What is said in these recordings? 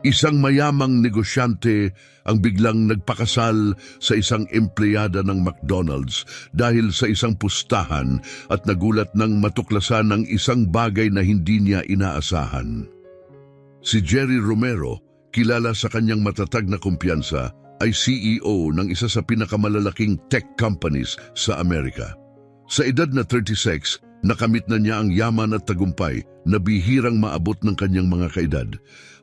Isang mayamang negosyante ang biglang nagpakasal sa isang empleyada ng McDonald's dahil sa isang pustahan at nagulat ng matuklasan ng isang bagay na hindi niya inaasahan. Si Jerry Romero, kilala sa kanyang matatag na kumpiyansa, ay CEO ng isa sa pinakamalalaking tech companies sa Amerika. Sa edad na 36, nakamit na niya ang yaman at tagumpay na bihirang maabot ng kanyang mga kaedad.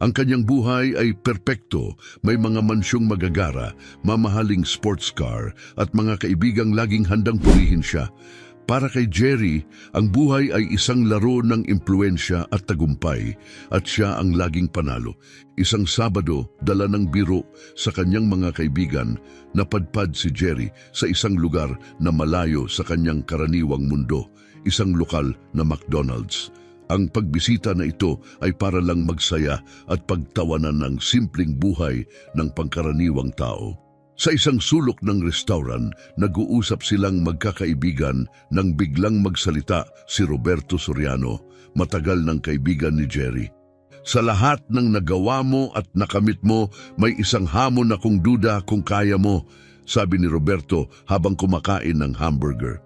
Ang kanyang buhay ay perpekto, may mga mansyong magagara, mamahaling sports car at mga kaibigang laging handang purihin siya. Para kay Jerry, ang buhay ay isang laro ng impluensya at tagumpay at siya ang laging panalo. Isang Sabado, dala ng biro sa kanyang mga kaibigan, napadpad si Jerry sa isang lugar na malayo sa kanyang karaniwang mundo, isang lokal na McDonald's. Ang pagbisita na ito ay para lang magsaya at pagtawanan ng simpleng buhay ng pangkaraniwang tao. Sa isang sulok ng restaurant, nag-uusap silang magkakaibigan nang biglang magsalita si Roberto Soriano, matagal ng kaibigan ni Jerry. Sa lahat ng nagawa mo at nakamit mo, may isang hamon akong duda kung kaya mo, sabi ni Roberto habang kumakain ng hamburger.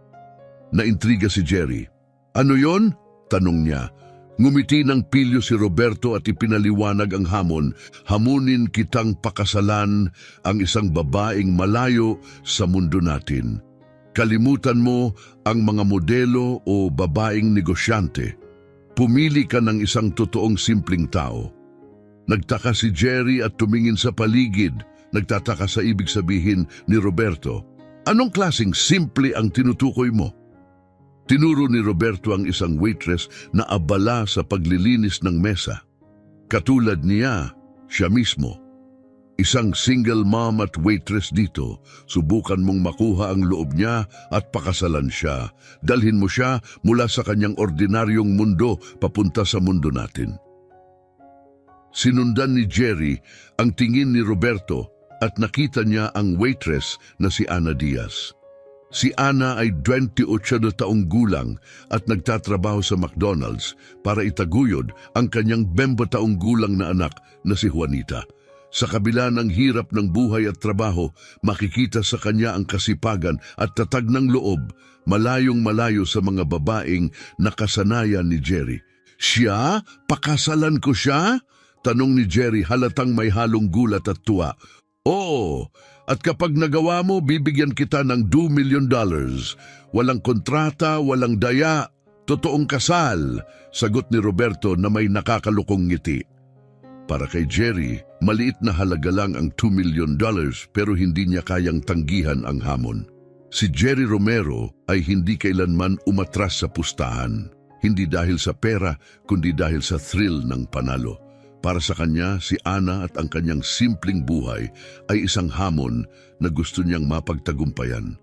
Naintriga si Jerry. Ano yon? Tanong niya. Ngumiti ng pilyo si Roberto at ipinaliwanag ang hamon. Hamunin kitang pakasalan ang isang babaeng malayo sa mundo natin. Kalimutan mo ang mga modelo o babaeng negosyante. Pumili ka ng isang totoong simpleng tao. Nagtaka si Jerry at tumingin sa paligid. Nagtataka sa ibig sabihin ni Roberto. Anong klaseng simple ang tinutukoy mo? Tinuro ni Roberto ang isang waitress na abala sa paglilinis ng mesa. Katulad niya, siya mismo. Isang single mom at waitress dito, subukan mong makuha ang loob niya at pakasalan siya. Dalhin mo siya mula sa kanyang ordinaryong mundo papunta sa mundo natin. Sinundan ni Jerry ang tingin ni Roberto at nakita niya ang waitress na si Ana Diaz. Si Ana ay 28 na taong gulang at nagtatrabaho sa McDonald's para itaguyod ang kanyang 20 taong gulang na anak na si Juanita. Sa kabila ng hirap ng buhay at trabaho, makikita sa kanya ang kasipagan at tatag ng loob, malayong malayo sa mga babaeng nakasanayan ni Jerry. Siya? Pakasalan ko siya? Tanong ni Jerry halatang may halong gulat at tuwa. Oo, at kapag nagawa mo, bibigyan kita ng $2 million. Walang kontrata, walang daya, totoong kasal, sagot ni Roberto na may nakakalukong ngiti. Para kay Jerry, maliit na halaga lang ang $2 million pero hindi niya kayang tanggihan ang hamon. Si Jerry Romero ay hindi kailanman umatras sa pustahan, hindi dahil sa pera kundi dahil sa thrill ng panalo. Para sa kanya, si Ana at ang kanyang simpleng buhay ay isang hamon na gusto niyang mapagtagumpayan.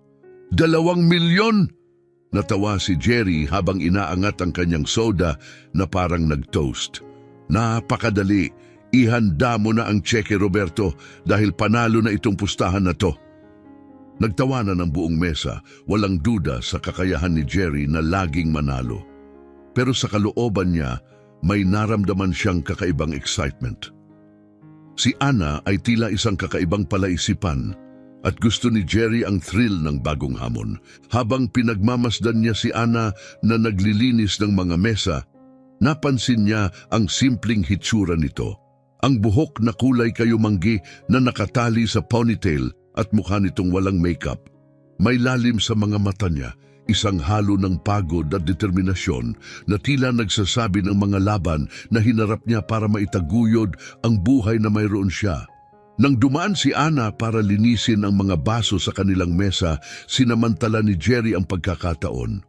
2 milyon! Natawa si Jerry habang inaangat ang kanyang soda na parang nag-toast. Napakadali, ihanda mo na ang tseke Roberto dahil panalo na itong pustahan na to. Nagtawanan ang buong mesa, walang duda sa kakayahan ni Jerry na laging manalo. Pero sa kalooban niya, may naramdaman siyang kakaibang excitement. Si Ana ay tila isang kakaibang palaisipan at gusto ni Jerry ang thrill ng bagong hamon. Habang pinagmamasdan niya si Ana na naglilinis ng mga mesa, napansin niya ang simpleng hitsura nito. Ang buhok na kulay kayumanggi na nakatali sa ponytail at mukha nitong walang makeup. May lalim sa mga mata niya, isang halo ng pagod at determinasyon na tila nagsasabi ng mga laban na hinarap niya para maitaguyod ang buhay na mayroon siya. Nang dumaan si Ana para linisin ang mga baso sa kanilang mesa, sinamantala ni Jerry ang pagkakataon.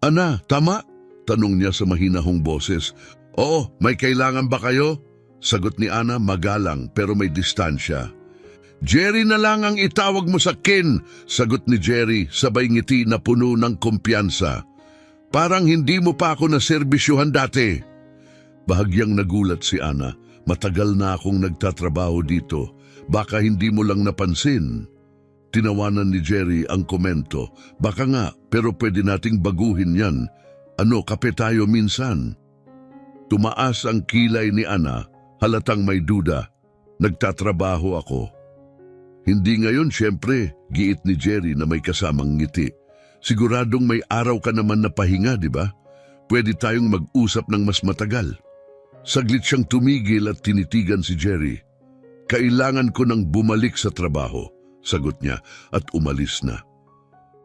Ana, tama? Tanong niya sa mahinahong boses. Oo, may kailangan ba kayo? Sagot ni Ana magalang pero may distansya. Jerry na lang ang itawag mo sa kin, sagot ni Jerry sabay ngiti na puno ng kumpiyansa. Parang hindi mo pa ako naserbisyuhan dati. Bahagyang nagulat si Ana. Matagal na akong nagtatrabaho dito. Baka hindi mo lang napansin. Tinawanan ni Jerry ang komento. Baka nga, pero pwede nating baguhin yan. Ano, kape tayo minsan? Tumaas ang kilay ni Ana, halatang may duda. Nagtatrabaho ako. Hindi ngayon, syempre, giit ni Jerry na may kasamang ngiti. Siguradong may araw ka naman na pahinga, di ba? Pwede tayong mag-usap ng mas matagal. Saglit siyang tumigil at tinitigan si Jerry. Kailangan ko nang bumalik sa trabaho, sagot niya at umalis na.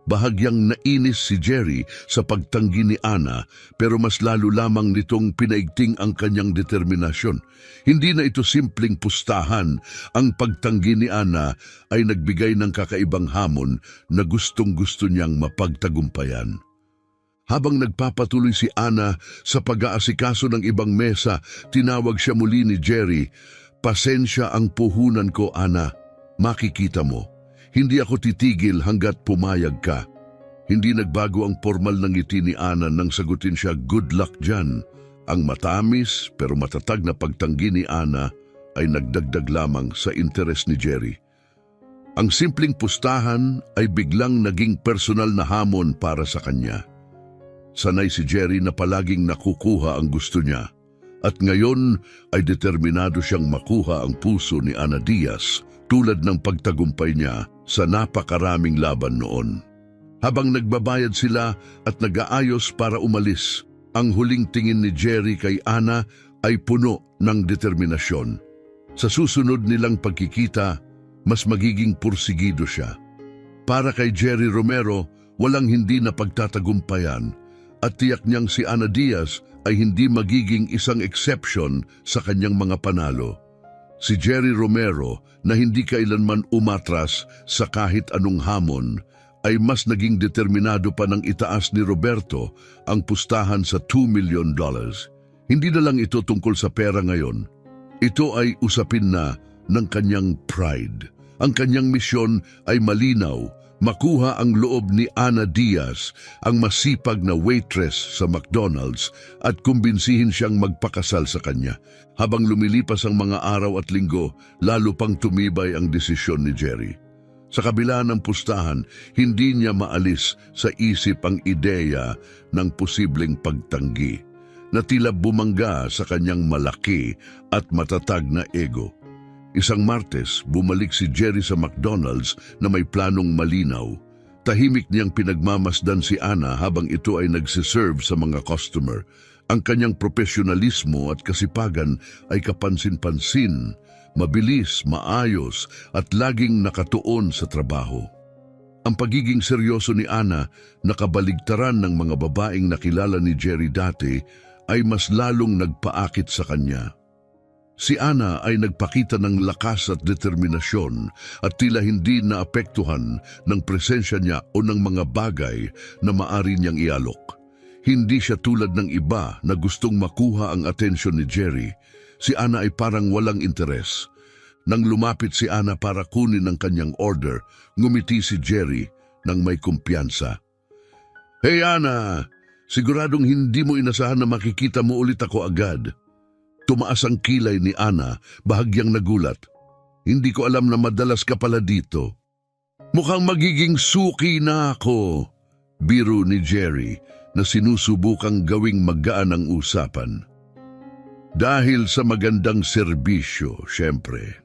Bahagyang nainis si Jerry sa pagtanggi ni Ana pero mas lalo lamang nitong pinaigting ang kanyang determinasyon. Hindi na ito simpleng pustahan. Ang pagtanggi ni Ana ay nagbigay ng kakaibang hamon na gustong-gusto niyang mapagtagumpayan. Habang nagpapatuloy si Ana sa pag-aasikaso ng ibang mesa, tinawag siya muli ni Jerry. Pasensya ang puhunan ko, Ana. Makikita mo. Hindi ako titigil hanggat pumayag ka. Hindi nagbago ang formal ng ngiti ni Ana nang sagutin siya, good luck dyan. Ang matamis pero matatag na pagtanggi ni Ana ay nagdagdag lamang sa interes ni Jerry. Ang simpleng pustahan ay biglang naging personal na hamon para sa kanya. Sanay si Jerry na palaging nakukuha ang gusto niya. At ngayon ay determinado siyang makuha ang puso ni Ana Diaz tulad ng pagtagumpay niya sa napakaraming laban noon. Habang nagbabayad sila at nag-aayos para umalis, ang huling tingin ni Jerry kay Ana ay puno ng determinasyon. Sa susunod nilang pagkikita, mas magiging pursigido siya. Para kay Jerry Romero, walang hindi na pagtatagumpayan at tiyak niyang si Ana Diaz ay hindi magiging isang exception sa kanyang mga panalo. Si Jerry Romero na hindi kailanman umatras sa kahit anong hamon ay mas naging determinado pa ng itaas ni Roberto ang pustahan sa $2 million. Hindi na lang ito tungkol sa pera ngayon. Ito ay usapin na ng kanyang pride. Ang kanyang misyon ay malinaw, makuha ang loob ni Ana Diaz, ang masipag na waitress sa McDonald's, at kumbinsihin siyang magpakasal sa kanya. Habang lumilipas ang mga araw at linggo, lalo pang tumibay ang desisyon ni Jerry. Sa kabila ng pustahan, hindi niya maalis sa isip ang ideya ng posibleng pagtanggi na tila bumangga sa kanyang malaki at matatag na ego. Isang Martes, bumalik si Jerry sa McDonald's na may planong malinaw. Tahimik niyang pinagmamasdan si Ana habang ito ay nagsiserve sa mga customer. Ang kanyang profesionalismo at kasipagan ay kapansin-pansin, mabilis, maayos at laging nakatuon sa trabaho. Ang pagiging seryoso ni Ana, nakabaligtaran ng mga babaeng nakilala ni Jerry dati, ay mas lalong nagpaakit sa kanya. Si Ana ay nagpakita ng lakas at determinasyon at tila hindi naapektuhan ng presensya niya o ng mga bagay na maari niyang ialok. Hindi siya tulad ng iba na gustong makuha ang atensyon ni Jerry. Si Ana ay parang walang interes. Nang lumapit si Ana para kunin ang kanyang order, ngumiti si Jerry nang may kumpiyansa. Hey Ana, siguradong hindi mo inasahan na makikita mo ulit ako agad. Tumaas ang kilay ni Ana, bahagyang nagulat. Hindi ko alam na madalas ka pala dito. Mukhang magiging suki na ako, biro ni Jerry na sinusubukang gawing magaan ang usapan. Dahil sa magandang serbisyo, syempre.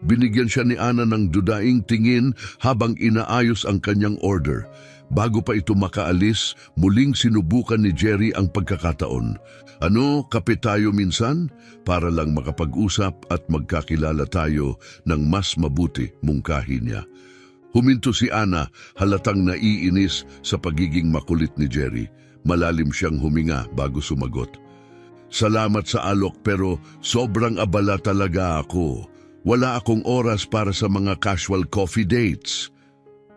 Binigyan siya ni Ana ng dudaing tingin habang inaayos ang kanyang order. Bago pa ito makaalis, muling sinubukan ni Jerry ang pagkakataon. Ano, kape tayo minsan? Para lang makapag-usap at magkakilala tayo ng mas mabuti, mungkahi niya. Huminto si Ana, halatang naiinis sa pagiging makulit ni Jerry. Malalim siyang huminga bago sumagot. Salamat sa alok pero sobrang abala talaga ako. Wala akong oras para sa mga casual coffee dates.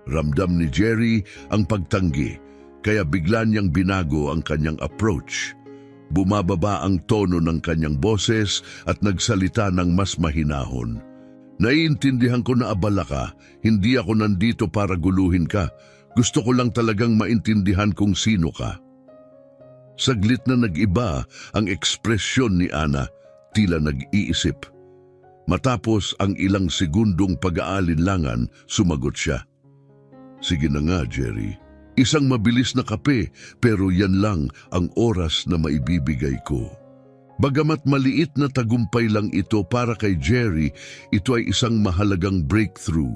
Ramdam ni Jerry ang pagtanggi, kaya bigla niyang binago ang kanyang approach. Bumababa ang tono ng kanyang boses at nagsalita ng mas mahinahon. Naiintindihan ko na abala ka, hindi ako nandito para guluhin ka. Gusto ko lang talagang maintindihan kung sino ka. Saglit na nag-iba ang ekspresyon ni Ana, tila nag-iisip. Matapos ang ilang segundong pag-aalinlangan, sumagot siya. Sige na nga, Jerry. Isang mabilis na kape, pero yan lang ang oras na maibibigay ko. Bagamat maliit na tagumpay lang ito para kay Jerry, ito ay isang mahalagang breakthrough.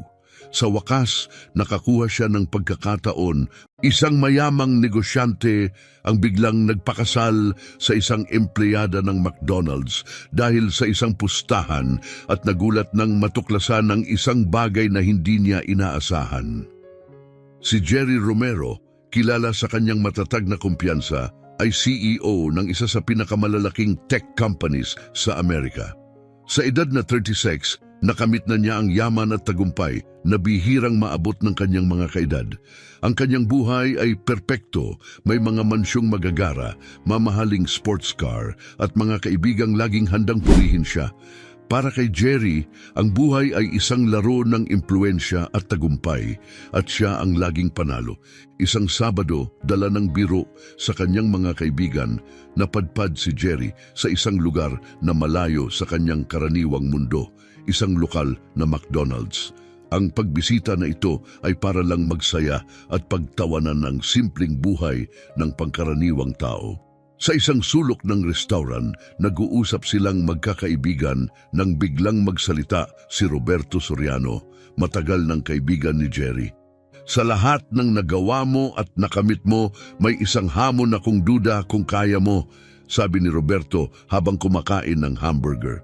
Sa wakas, nakakuha siya ng pagkakataon, isang mayamang negosyante ang biglang nagpakasal sa isang empleyada ng McDonald's dahil sa isang pustahan at nagulat ng matuklasan ng isang bagay na hindi niya inaasahan. Si Jerry Romero, kilala sa kanyang matatag na kumpiyansa, ay CEO ng isa sa pinakamalalaking tech companies sa Amerika. Sa edad na 36, nakamit na niya ang yaman at tagumpay na bihirang maabot ng kanyang mga kaedad. Ang kanyang buhay ay perpekto, may mga mansyong magagara, mamahaling sports car at mga kaibigang laging handang purihin siya. Para kay Jerry, ang buhay ay isang laro ng impluensya at tagumpay at siya ang laging panalo. Isang Sabado, dala ng biro sa kanyang mga kaibigan, napadpad si Jerry sa isang lugar na malayo sa kanyang karaniwang mundo, isang lokal na McDonald's. Ang pagbisita na ito ay para lang magsaya at pagtawanan ng simpleng buhay ng pangkaraniwang tao. Sa isang sulok ng restaurant, nag-uusap silang magkakaibigan nang biglang magsalita si Roberto Soriano, matagal ng kaibigan ni Jerry. Sa lahat ng nagawa mo at nakamit mo, may isang hamon akong duda kung kaya mo, sabi ni Roberto habang kumakain ng hamburger.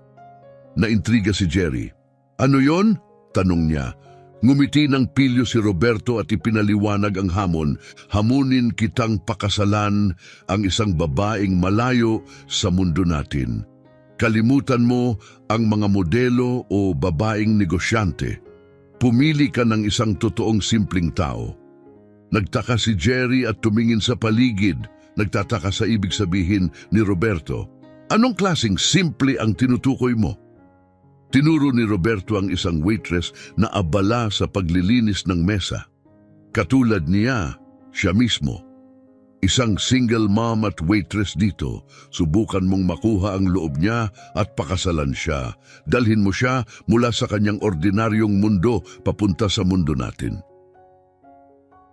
Naintriga si Jerry. Ano yon? Tanong niya. Ngumiti ng pilyo si Roberto at ipinaliwanag ang hamon. Hamunin kitang pakasalan ang isang babaeng malayo sa mundo natin. Kalimutan mo ang mga modelo o babaeng negosyante. Pumili ka ng isang totoong simpleng tao. Nagtaka si Jerry at tumingin sa paligid. Nagtataka sa ibig sabihin ni Roberto. Anong klaseng simple ang tinutukoy mo? Tinuro ni Roberto ang isang waitress na abala sa paglilinis ng mesa. Katulad niya, siya mismo. Isang single mom at waitress dito, subukan mong makuha ang loob niya at pakasalan siya. Dalhin mo siya mula sa kanyang ordinaryong mundo papunta sa mundo natin.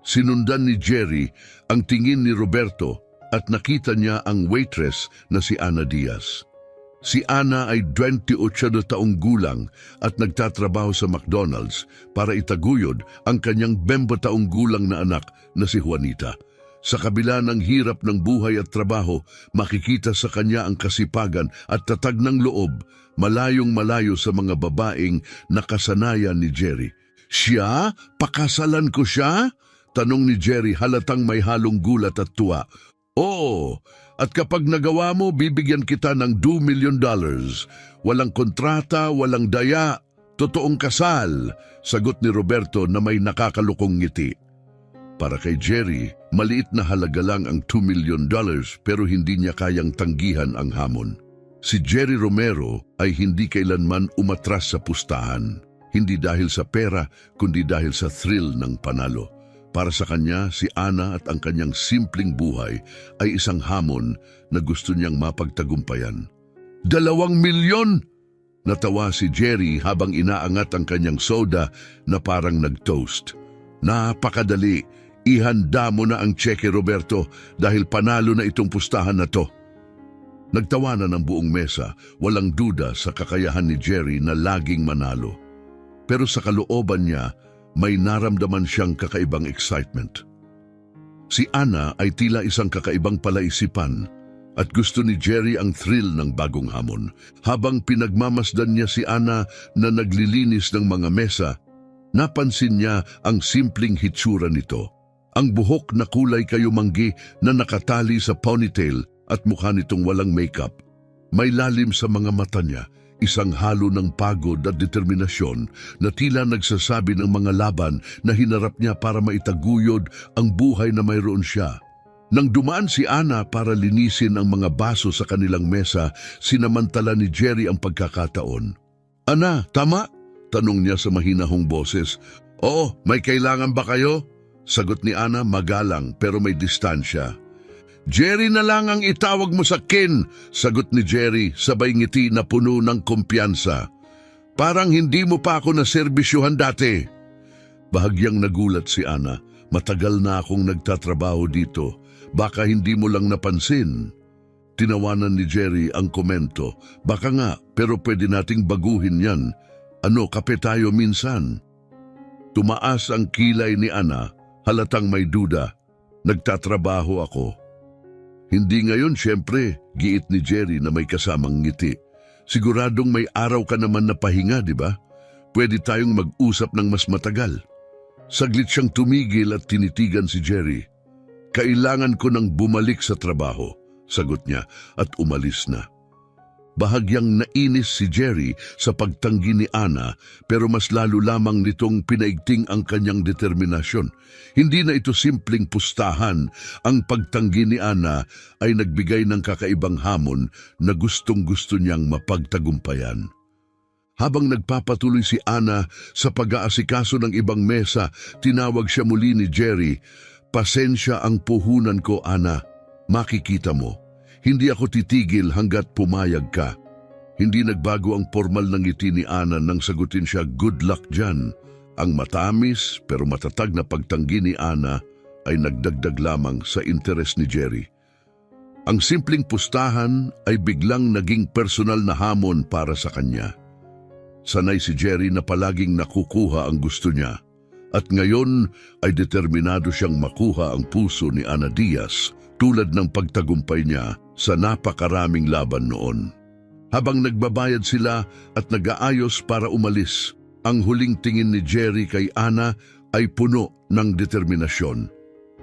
Sinundan ni Jerry ang tingin ni Roberto at nakita niya ang waitress na si Ana Diaz. Si Ana ay 28 na taong gulang at nagtatrabaho sa McDonald's para itaguyod ang kanyang 20 taong gulang na anak na si Juanita. Sa kabila ng hirap ng buhay at trabaho, makikita sa kanya ang kasipagan at tatag ng loob, malayong malayo sa mga babaeng nakasanayan ni Jerry. Siya? Pakasalan ko siya? Tanong ni Jerry halatang may halong gulat at tuwa. Oo, at kapag nagawa mo, bibigyan kita ng $2 million. Walang kontrata, walang daya, totoong kasal, sagot ni Roberto na may nakakalukong ngiti. Para kay Jerry, maliit na halaga lang ang $2 million pero hindi niya kayang tanggihan ang hamon. Si Jerry Romero ay hindi kailanman umatras sa pustahan, hindi dahil sa pera kundi dahil sa thrill ng panalo. Para sa kanya, si Ana at ang kanyang simpleng buhay ay isang hamon na gusto niyang mapagtagumpayan. 2 milyon! Natawa si Jerry habang inaangat ang kanyang soda na parang nag-toast. Napakadali, ihanda mo na ang cheque, Roberto, dahil panalo na itong pustahan na to. Nagtawanan ang buong mesa, walang duda sa kakayahan ni Jerry na laging manalo. Pero sa kalooban niya, may naramdaman siyang kakaibang excitement. Si Ana ay tila isang kakaibang palaisipan at gusto ni Jerry ang thrill ng bagong hamon. Habang pinagmamasdan niya si Ana na naglilinis ng mga mesa, napansin niya ang simpleng hitsura nito. Ang buhok na kulay kayumanggi na nakatali sa ponytail at mukha nitong walang makeup. May lalim sa mga mata niya, isang halo ng pagod at determinasyon na tila nagsasabi ng mga laban na hinarap niya para maitaguyod ang buhay na mayroon siya. Nang dumaan si Ana para linisin ang mga baso sa kanilang mesa, sinamantala ni Jerry ang pagkakataon. Ana, tama? Tanong niya sa mahinahong boses. Oo, may kailangan ba kayo? Sagot ni Ana magalang pero may distansya. Jerry na lang ang itawag mo sa kin, sagot ni Jerry sabay ngiti na puno ng kumpiyansa. Parang hindi mo pa ako naserbisyuhan dati. Bahagyang nagulat si Ana. Matagal na akong nagtatrabaho dito. Baka hindi mo lang napansin. Tinawanan ni Jerry ang komento. Baka nga, pero pwede nating baguhin yan. Ano, kape tayo minsan? Tumaas ang kilay ni Ana, halatang may duda. Nagtatrabaho ako. Hindi ngayon, syempre, giit ni Jerry na may kasamang ngiti. Siguradong may araw ka naman na pahinga, di ba? Pwede tayong mag-usap ng mas matagal. Saglit siyang tumigil at tinitigan si Jerry. Kailangan ko nang bumalik sa trabaho, sagot niya at umalis na. Bahagyang nainis si Jerry sa pagtanggi ni Ana pero mas lalo lamang nitong pinaigting ang kanyang determinasyon. Hindi na ito simpleng pustahan. Ang pagtanggi ni Ana ay nagbigay ng kakaibang hamon na gustong-gusto niyang mapagtagumpayan. Habang nagpapatuloy si Ana sa pag-aasikaso ng ibang mesa, tinawag siya muli ni Jerry. Pasensya ang puhunan ko, Ana. Makikita mo. Hindi ako titigil hanggat pumayag ka. Hindi nagbago ang formal ng ngiti ni Ana nang sagutin siya, good luck dyan. Ang matamis pero matatag na pagtanggi ni Ana ay nagdagdag lamang sa interes ni Jerry. Ang simpleng pustahan ay biglang naging personal na hamon para sa kanya. Sanay si Jerry na palaging nakukuha ang gusto niya. At ngayon ay determinado siyang makuha ang puso ni Ana Diaz tulad ng pagtagumpay niya sa napakaraming laban noon. Habang nagbabayad sila at nag-aayos para umalis, ang huling tingin ni Jerry kay Ana ay puno ng determinasyon.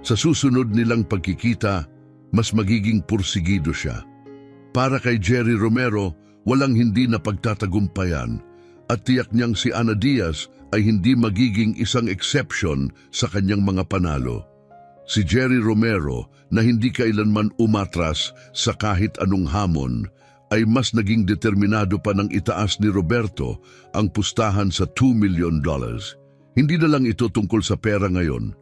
Sa susunod nilang pagkikita, mas magiging pursigido siya. Para kay Jerry Romero, walang hindi na pagtatagumpayan at tiyak niyang si Ana Diaz ay hindi magiging isang exception sa kanyang mga panalo. Si Jerry Romero na hindi kailanman umatras sa kahit anong hamon ay mas naging determinado pa ng itaas ni Roberto ang pustahan sa $2 million. Hindi na lang ito tungkol sa pera ngayon.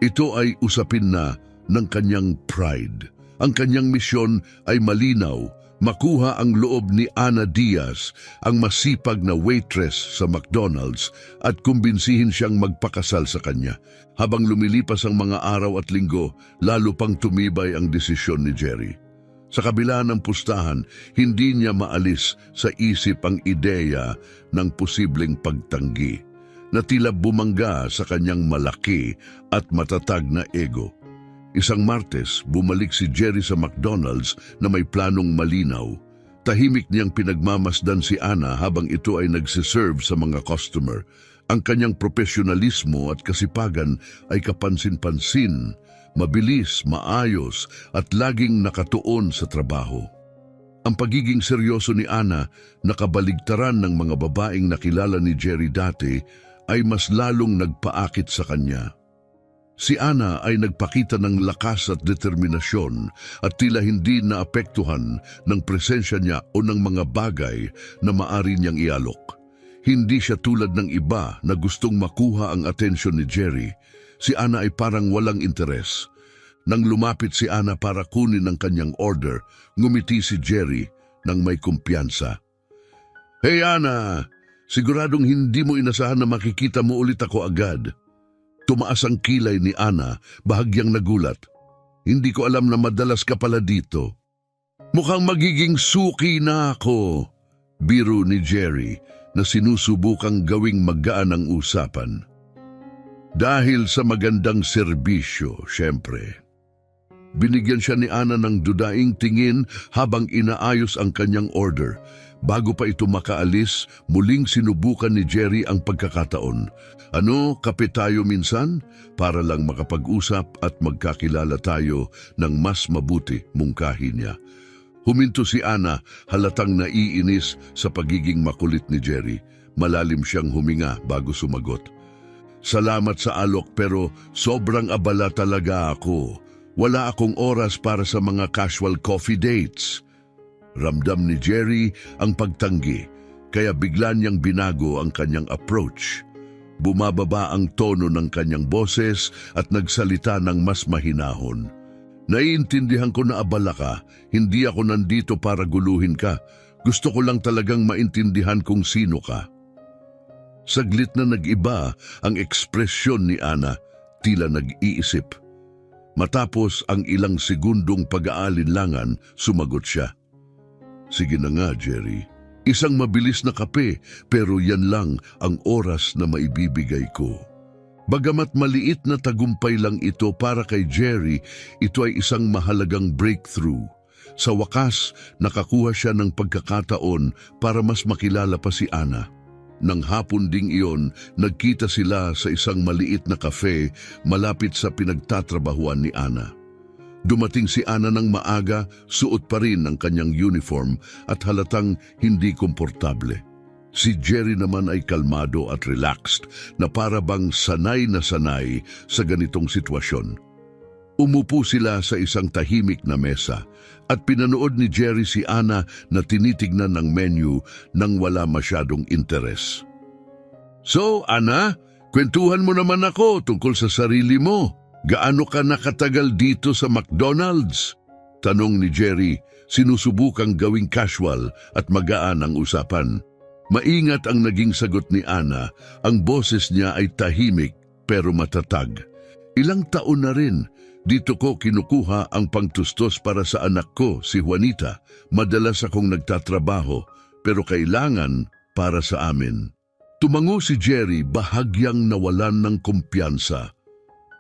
Ito ay usapin na ng kanyang pride. Ang kanyang misyon ay malinaw, makuha ang loob ni Ana Diaz, ang masipag na waitress sa McDonald's, at kumbinsihin siyang magpakasal sa kanya. Habang lumilipas ang mga araw at linggo, lalo pang tumibay ang desisyon ni Jerry. Sa kabila ng pustahan, hindi niya maalis sa isip ang ideya ng posibleng pagtanggi na tila bumangga sa kanyang malaki at matatag na ego. Isang Martes, bumalik si Jerry sa McDonald's na may planong malinaw. Tahimik niyang pinagmamasdan si Ana habang ito ay nagsiserve sa mga customer. Ang kanyang profesionalismo at kasipagan ay kapansin-pansin, mabilis, maayos at laging nakatuon sa trabaho. Ang pagiging seryoso ni Ana, nakabaligtaran ng mga babaeng nakilala ni Jerry dati, ay mas lalong nagpaakit sa kanya. Si Ana ay nagpakita ng lakas at determinasyon at tila hindi naapektuhan ng presensya niya o ng mga bagay na maari niyang ialok. Hindi siya tulad ng iba na gustong makuha ang atensyon ni Jerry. Si Ana ay parang walang interes. Nang lumapit si Ana para kunin ang kanyang order, ngumiti si Jerry nang may kumpiyansa. Hey Ana, siguradong hindi mo inasahan na makikita mo ulit ako agad. Tumaas ang kilay ni Ana, bahagyang nagulat. Hindi ko alam na madalas ka pala dito. Mukhang magiging suki na ako, biro ni Jerry na sinusubukang gawing magaan ang usapan. Dahil sa magandang serbisyo, syempre. Binigyan siya ni Ana ng dudaing tingin habang inaayos ang kanyang order. Bago pa ito makaalis, muling sinubukan ni Jerry ang pagkakataon. Ano, kape tayo minsan? Para lang makapag-usap at magkakilala tayo ng mas mabuti, mungkahi niya. Huminto si Ana, halatang naiinis sa pagiging makulit ni Jerry. Malalim siyang huminga bago sumagot. Salamat sa alok pero sobrang abala talaga ako. Wala akong oras para sa mga casual coffee dates. Ramdam ni Jerry ang pagtanggi, kaya bigla niyang binago ang kanyang approach. Bumababa ang tono ng kanyang boses at nagsalita ng mas mahinahon. Naiintindihan ko na abala ka, hindi ako nandito para guluhin ka. Gusto ko lang talagang maintindihan kung sino ka. Saglit na nag-iba ang ekspresyon ni Ana, tila nag-iisip. Matapos ang ilang segundong pag-aalinlangan, sumagot siya. Sige na nga, Jerry. Isang mabilis na kape, pero yan lang ang oras na maibibigay ko. Bagamat maliit na tagumpay lang ito para kay Jerry, ito ay isang mahalagang breakthrough. Sa wakas, nakakuha siya ng pagkakataon para mas makilala pa si Ana. Nang hapon ding iyon, nagkita sila sa isang maliit na kafe malapit sa pinagtatrabahuan ni Ana. Dumating si Ana ng maaga, suot pa rin ang kanyang uniform at halatang hindi komportable. Si Jerry naman ay kalmado at relaxed na para bang sanay na sanay sa ganitong sitwasyon. Umupo sila sa isang tahimik na mesa at pinanood ni Jerry si Ana na tinitignan ng menu nang wala masyadong interes. So, Ana, kwentuhan mo naman ako tungkol sa sarili mo. Gaano ka nakatagal dito sa McDonald's? Tanong ni Jerry, sinusubukang gawing casual at magaan ang usapan. Maingat ang naging sagot ni Ana, ang boses niya ay tahimik pero matatag. Ilang taon na rin, dito ko kinukuha ang pangtustos para sa anak ko, si Juanita. Madalas akong nagtatrabaho, pero kailangan para sa amin. Tumango si Jerry, bahagyang nawalan ng kumpiyansa.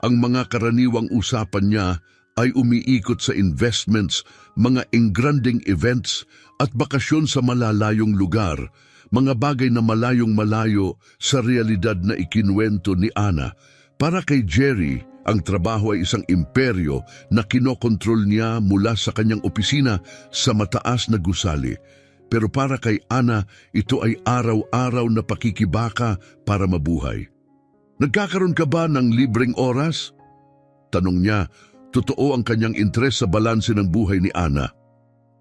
Ang mga karaniwang usapan niya ay umiikot sa investments, mga engranding events at bakasyon sa malalayong lugar, mga bagay na malayong malayo sa realidad na ikinuwento ni Ana. Para kay Jerry, ang trabaho ay isang imperyo na kinokontrol niya mula sa kanyang opisina sa mataas na gusali. Pero para kay Ana, ito ay araw-araw na pakikibaka para mabuhay. Nagkakaroon ka ba ng libreng oras? Tanong niya, totoo ang kanyang interes sa balanse ng buhay ni Ana.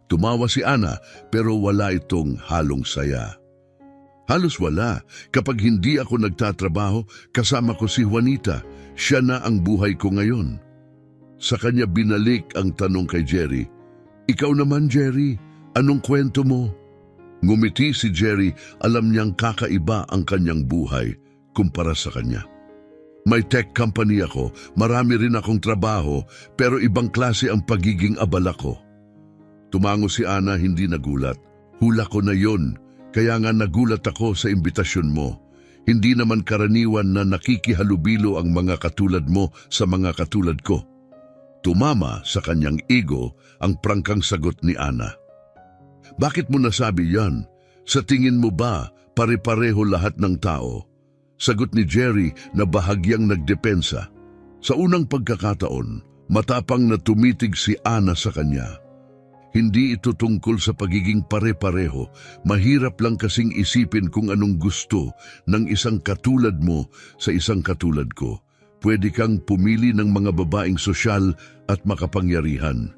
Tumawa si Ana pero wala itong halong saya. Halos wala. Kapag hindi ako nagtatrabaho, kasama ko si Juanita. Siya na ang buhay ko ngayon. Sa kanya binalik ang tanong kay Jerry. Ikaw naman, Jerry, anong kwento mo? Ngumiti si Jerry, alam niyang kakaiba ang kanyang buhay kumpara sa kanya. May tech company ako, marami rin akong trabaho, pero ibang klase ang pagiging abala ko. Tumango si Ana, hindi nagulat. Hula ko na yon, kaya nga nagulat ako sa imbitasyon mo. Hindi naman karaniwan na nakikihalubilo ang mga katulad mo sa mga katulad ko. Tumama sa kanyang ego ang prangkang sagot ni Ana. Bakit mo nasabi yan? Sa tingin mo ba pare-pareho lahat ng tao? Sagot ni Jerry na bahagyang nagdepensa. Sa unang pagkakataon, matapang na tumitig si Ana sa kanya. Hindi ito tungkol sa pagiging pare-pareho. Mahirap lang kasing isipin kung anong gusto ng isang katulad mo sa isang katulad ko. Pwede kang pumili ng mga babaeng sosyal at makapangyarihan.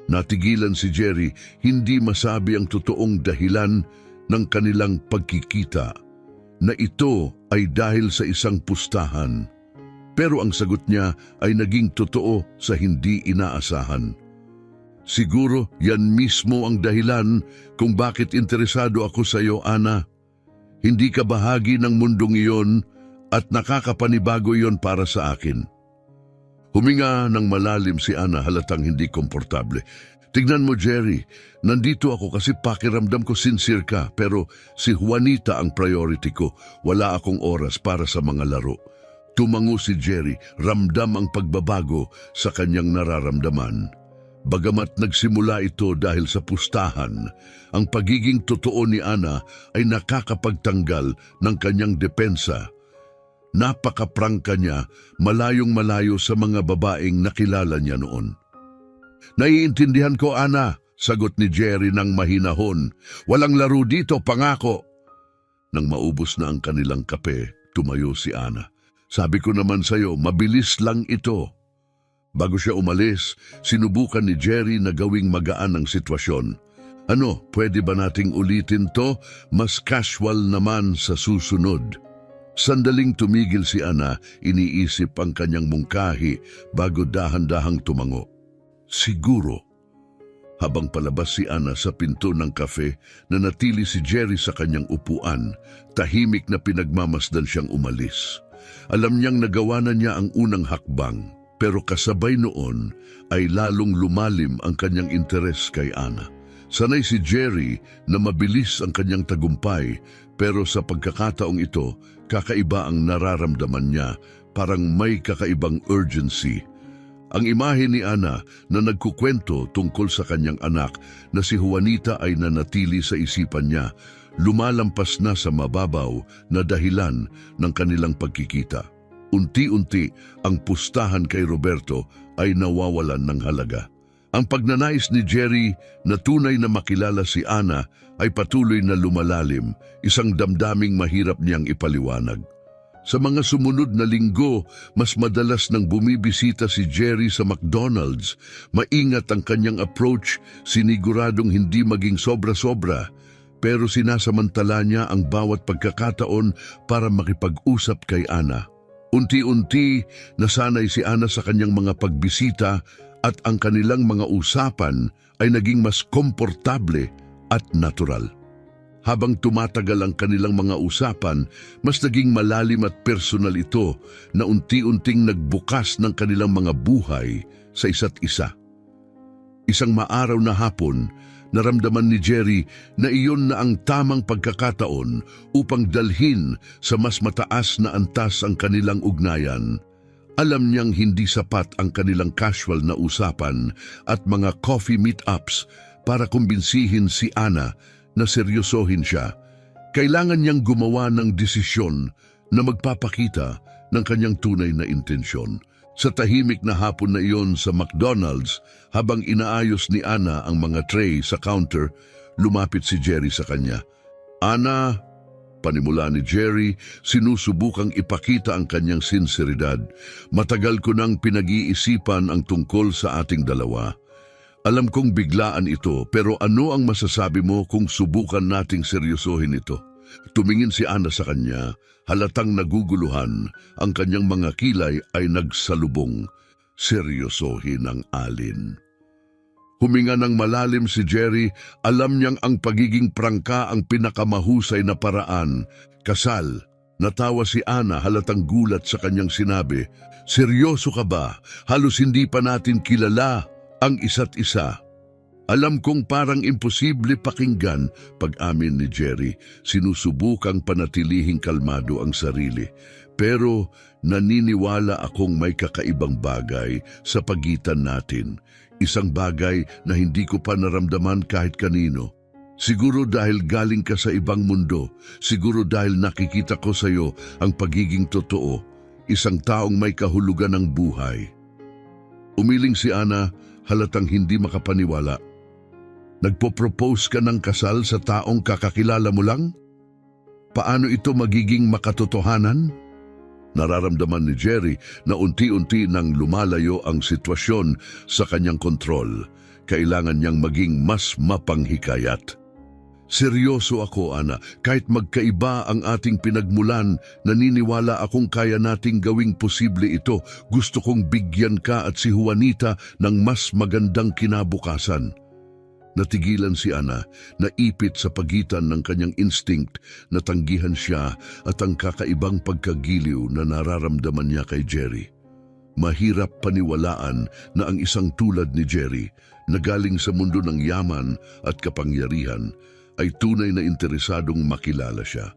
Natigilan si Jerry, hindi masabi ang totoong dahilan ng kanilang pagkikita, na ito ay dahil sa isang pustahan. Pero ang sagot niya ay naging totoo sa hindi inaasahan. Siguro yan mismo ang dahilan kung bakit interesado ako sa iyo, Ana. Hindi ka bahagi ng mundong iyon at nakakapanibago iyon para sa akin. Huminga ng malalim si Ana, halatang hindi komportable. Tignan mo, Jerry, nandito ako kasi pakiramdam ko sincere ka, pero si Juanita ang priority ko. Wala akong oras para sa mga laro. Tumango si Jerry, ramdam ang pagbabago sa kanyang nararamdaman. Bagamat nagsimula ito dahil sa pustahan, ang pagiging totoo ni Ana ay nakakapagtanggal ng kanyang depensa. Napakaprangka niya, malayong-malayo sa mga babaeng nakilala niya noon. Naiintindihan ko, Ana, sagot ni Jerry ng mahinahon. Walang laro dito, pangako. Nang maubos na ang kanilang kape, tumayo si Ana. Sabi ko naman sa'yo, mabilis lang ito. Bago siya umalis, sinubukan ni Jerry na gawing magaan ang sitwasyon. Ano, pwede ba nating ulitin to? Mas casual naman sa susunod. Sandaling tumigil si Ana, iniisip ang kanyang mungkahi bago dahan-dahang tumango. Siguro. Habang palabas si Ana sa pinto ng kafe, nanatili si Jerry sa kanyang upuan, tahimik na pinagmamasdan siyang umalis. Alam niyang nagawa na niya ang unang hakbang. Pero kasabay noon ay lalong lumalim ang kanyang interes kay Ana. Sanay si Jerry na mabilis ang kanyang tagumpay, pero sa pagkakataong ito, kakaiba ang nararamdaman niya, parang may kakaibang urgency. Ang imahe ni Ana na nagkukwento tungkol sa kanyang anak na si Juanita ay nanatili sa isipan niya, lumalampas na sa mababaw na dahilan ng kanilang pagkikita. Unti-unti ang pustahan kay Roberto ay nawawalan ng halaga. Ang pagnanais ni Jerry na tunay na makilala si Ana ay patuloy na lumalalim, isang damdaming mahirap niyang ipaliwanag. Sa mga sumunod na linggo, mas madalas nang bumibisita si Jerry sa McDonald's. Maingat ang kanyang approach, siniguradong hindi maging sobra-sobra, pero sinasamantala niya ang bawat pagkakataon para makipag-usap kay Ana. Unti-unti nasanay si Ana sa kanyang mga pagbisita at ang kanilang mga usapan ay naging mas komportable at natural. Habang tumatagal ang kanilang mga usapan, mas naging malalim at personal ito na unti-unting nagbukas ng kanilang mga buhay sa isa't isa. Isang maaraw na hapon, naramdaman ni Jerry na iyon na ang tamang pagkakataon upang dalhin sa mas mataas na antas ang kanilang ugnayan. Alam niyang hindi sapat ang kanilang casual na usapan at mga coffee meetups para kumbinsihin si Ana na seryosohin siya. Kailangan niyang gumawa ng desisyon na magpapakita ng kanyang tunay na intensyon. Sa tahimik na hapon na iyon sa McDonald's, habang inaayos ni Ana ang mga tray sa counter, lumapit si Jerry sa kanya. "Ana," panimula ni Jerry, sinusubukang ipakita ang kanyang sinseridad. "Matagal ko nang pinag-iisipan ang tungkol sa ating dalawa. Alam kong biglaan ito, pero ano ang masasabi mo kung subukan nating seryosohin ito?" Tumingin si Ana sa kanya, halatang naguguluhan, ang kanyang mga kilay ay nagsalubong. Seryosohin ang alin. Huminga ng malalim si Jerry, alam niyang ang pagiging prangka ang pinakamahusay na paraan. "Kasal." Natawa si Ana, halatang gulat sa kanyang sinabi. "Seryoso ka ba? Halos hindi pa natin kilala ang isa't isa." "Alam kong parang imposible pakinggan," pag-amin ni Jerry. Sinusubukang panatilihing kalmado ang sarili. "Pero naniniwala akong may kakaibang bagay sa pagitan natin. Isang bagay na hindi ko pa naramdaman kahit kanino. Siguro dahil galing ka sa ibang mundo. Siguro dahil nakikita ko sa iyo ang pagiging totoo. Isang taong may kahulugan ng buhay." Umiling si Ana, halatang hindi makapaniwala. "Nagpo-propose ka ng kasal sa taong kakakilala mo lang? Paano ito magiging makatotohanan?" Nararamdaman ni Jerry na unti-unti nang lumalayo ang sitwasyon sa kanyang kontrol. Kailangan niyang maging mas mapanghikayat. "Seryoso ako, Ana. Kahit magkaiba ang ating pinagmulan, naniniwala akong kaya nating gawing posible ito. Gusto kong bigyan ka at si Juanita ng mas magandang kinabukasan." Natigilan si Ana, naipit sa pagitan ng kanyang instinct na tanggihan siya at ang kakaibang pagkagiliw na nararamdaman niya kay Jerry. Mahirap paniwalaan na ang isang tulad ni Jerry, na galing sa mundo ng yaman at kapangyarihan, ay tunay na interesadong makilala siya.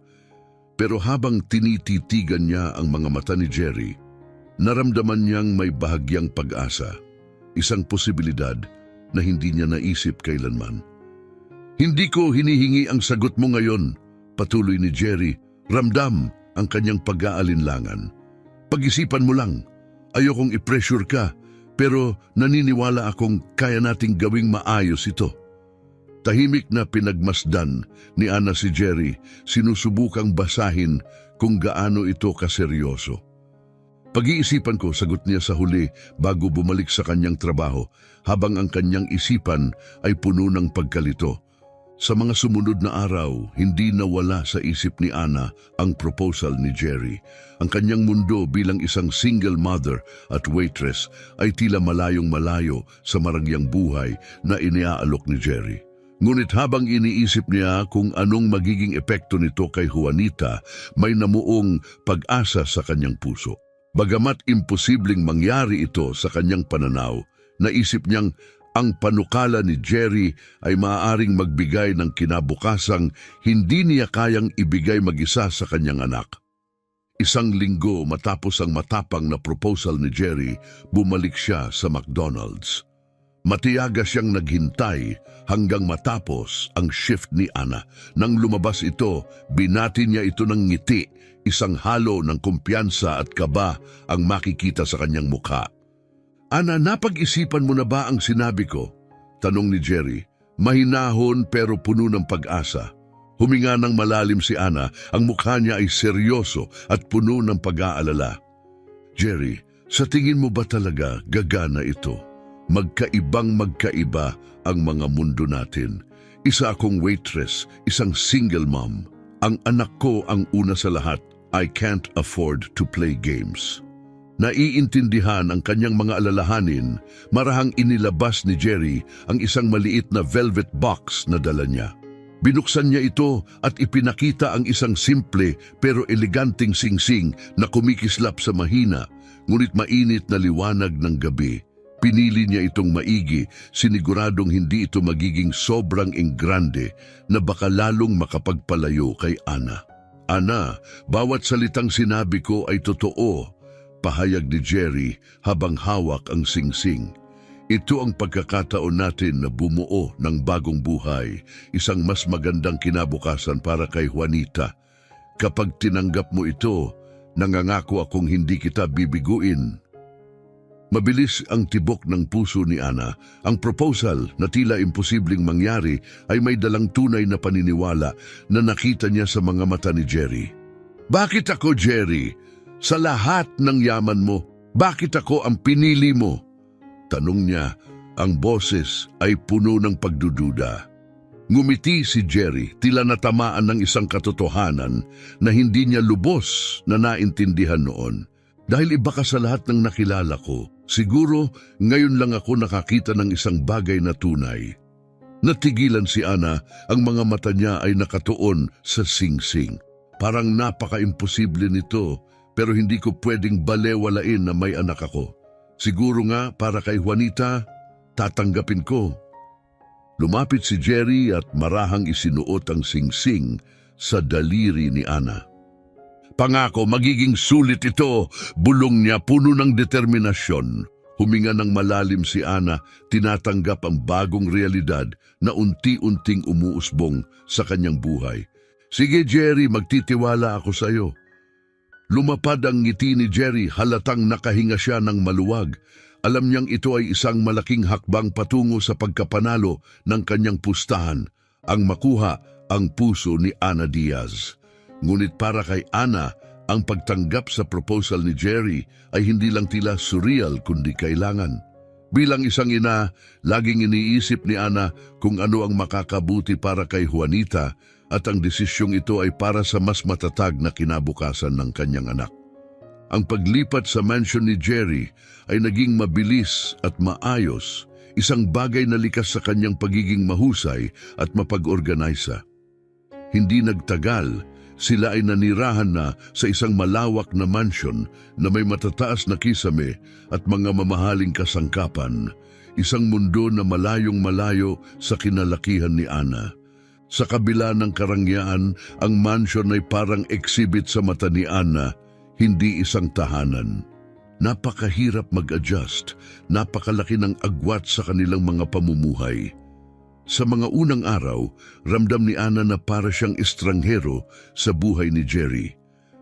Pero habang tinititigan niya ang mga mata ni Jerry, naramdaman niyang may bahagyang pag-asa, isang posibilidad na hindi niya naisip kailanman. "Hindi ko hinihingi ang sagot mo ngayon," patuloy ni Jerry. Ramdam ang kanyang pag-aalinlangan. "Pag-isipan mo lang. Ayokong i-pressure ka, pero naniniwala akong kaya nating gawing maayos ito." Tahimik na pinagmasdan ni Ana si Jerry, sinusubukang basahin kung gaano ito kaseryoso. "Pag-iisipan ko," sagot niya sa huli bago bumalik sa kanyang trabaho, habang ang kanyang isipan ay puno ng pagkalito. Sa mga sumunod na araw, hindi nawala sa isip ni Ana ang proposal ni Jerry. Ang kanyang mundo bilang isang single mother at waitress ay tila malayong-malayo sa marangyang buhay na iniaalok ni Jerry. Ngunit habang iniisip niya kung anong magiging epekto nito kay Juanita, may namuong pag-asa sa kanyang puso. Bagamat imposibleng mangyari ito sa kanyang pananaw, naisip niyang ang panukala ni Jerry ay maaaring magbigay ng kinabukasang hindi niya kayang ibigay mag-isa sa kanyang anak. Isang linggo matapos ang matapang na proposal ni Jerry, bumalik siya sa McDonald's. Matiyaga siyang naghintay hanggang matapos ang shift ni Ana. Nang lumabas ito, binati niya ito ng ngiti, isang halo ng kumpiyansa at kaba ang makikita sa kanyang mukha. "Ana, napag-isipan mo na ba ang sinabi ko?" tanong ni Jerry. Mahinahon pero puno ng pag-asa. Huminga ng malalim si Ana, ang mukha niya ay seryoso at puno ng pag-aalala. "Jerry, sa tingin mo ba talaga gagana ito? Magkaibang-magkaiba ang mga mundo natin. Isa akong waitress, isang single mom. Ang anak ko ang una sa lahat. I can't afford to play games." Naiintindihan ang kanyang mga alalahanin, marahang inilabas ni Jerry ang isang maliit na velvet box na dala niya. Binuksan niya ito at ipinakita ang isang simple pero eleganteng singsing na kumikislap sa mahina, ngunit mainit na liwanag ng gabi. Pinili niya itong maigi, siniguradong hindi ito magiging sobrang enggrande na baka lalong makapagpalayo kay Ana. "Ana, bawat salitang sinabi ko ay totoo," pahayag ni Jerry habang hawak ang singsing. "Ito ang pagkakataon natin na bumuo ng bagong buhay, isang mas magandang kinabukasan para kay Juanita. Kapag tinanggap mo ito, nangangako akong hindi kita bibiguin." Mabilis ang tibok ng puso ni Ana. Ang proposal na tila imposibleng mangyari ay may dalang tunay na paniniwala na nakita niya sa mga mata ni Jerry. "Bakit ako, Jerry? Sa lahat ng yaman mo, bakit ako ang pinili mo?" tanong niya. Ang boses ay puno ng pagdududa. Ngumiti si Jerry, tila natamaan ng isang katotohanan na hindi niya lubos na naintindihan noon. "Dahil iba ka sa lahat ng nakilala ko, siguro ngayon lang ako nakakita ng isang bagay na tunay." Natigilan si Ana, ang mga mata niya ay nakatuon sa singsing. "Parang napaka-imposible nito, pero hindi ko pwedeng balewalain na may anak ako. Siguro nga para kay Juanita, tatanggapin ko." Lumapit si Jerry at marahang isinuot ang singsing sa daliri ni Ana. "Pangako, magiging sulit ito," bulong niya puno ng determinasyon. Huminga ng malalim si Ana, tinatanggap ang bagong realidad na unti-unting umuusbong sa kanyang buhay. "Sige Jerry, magtitiwala ako sa iyo." Lumapad ang ngiti ni Jerry, halatang nakahinga siya ng maluwag. Alam niyang ito ay isang malaking hakbang patungo sa pagkapanalo ng kanyang pustahan, ang makuha ang puso ni Ana Diaz. Ngunit para kay Ana, ang pagtanggap sa proposal ni Jerry ay hindi lang tila surreal kundi kailangan. Bilang isang ina, laging iniisip ni Ana kung ano ang makakabuti para kay Juanita, at ang desisyong ito ay para sa mas matatag na kinabukasan ng kanyang anak. Ang paglipat sa mansion ni Jerry ay naging mabilis at maayos, isang bagay na likas sa kanyang pagiging mahusay at mapag-organisa. Hindi nagtagal, sila ay nanirahan na sa isang malawak na mansion na may matataas na kisame at mga mamahaling kasangkapan, isang mundo na malayong malayo sa kinalakihan ni Ana. Sa kabila ng karangyaan, ang mansion ay parang exhibit sa mata ni Ana, hindi isang tahanan. Napakahirap mag-adjust, napakalaki ng agwat sa kanilang mga pamumuhay. Sa mga unang araw, ramdam ni Ana na para siyang estranghero sa buhay ni Jerry.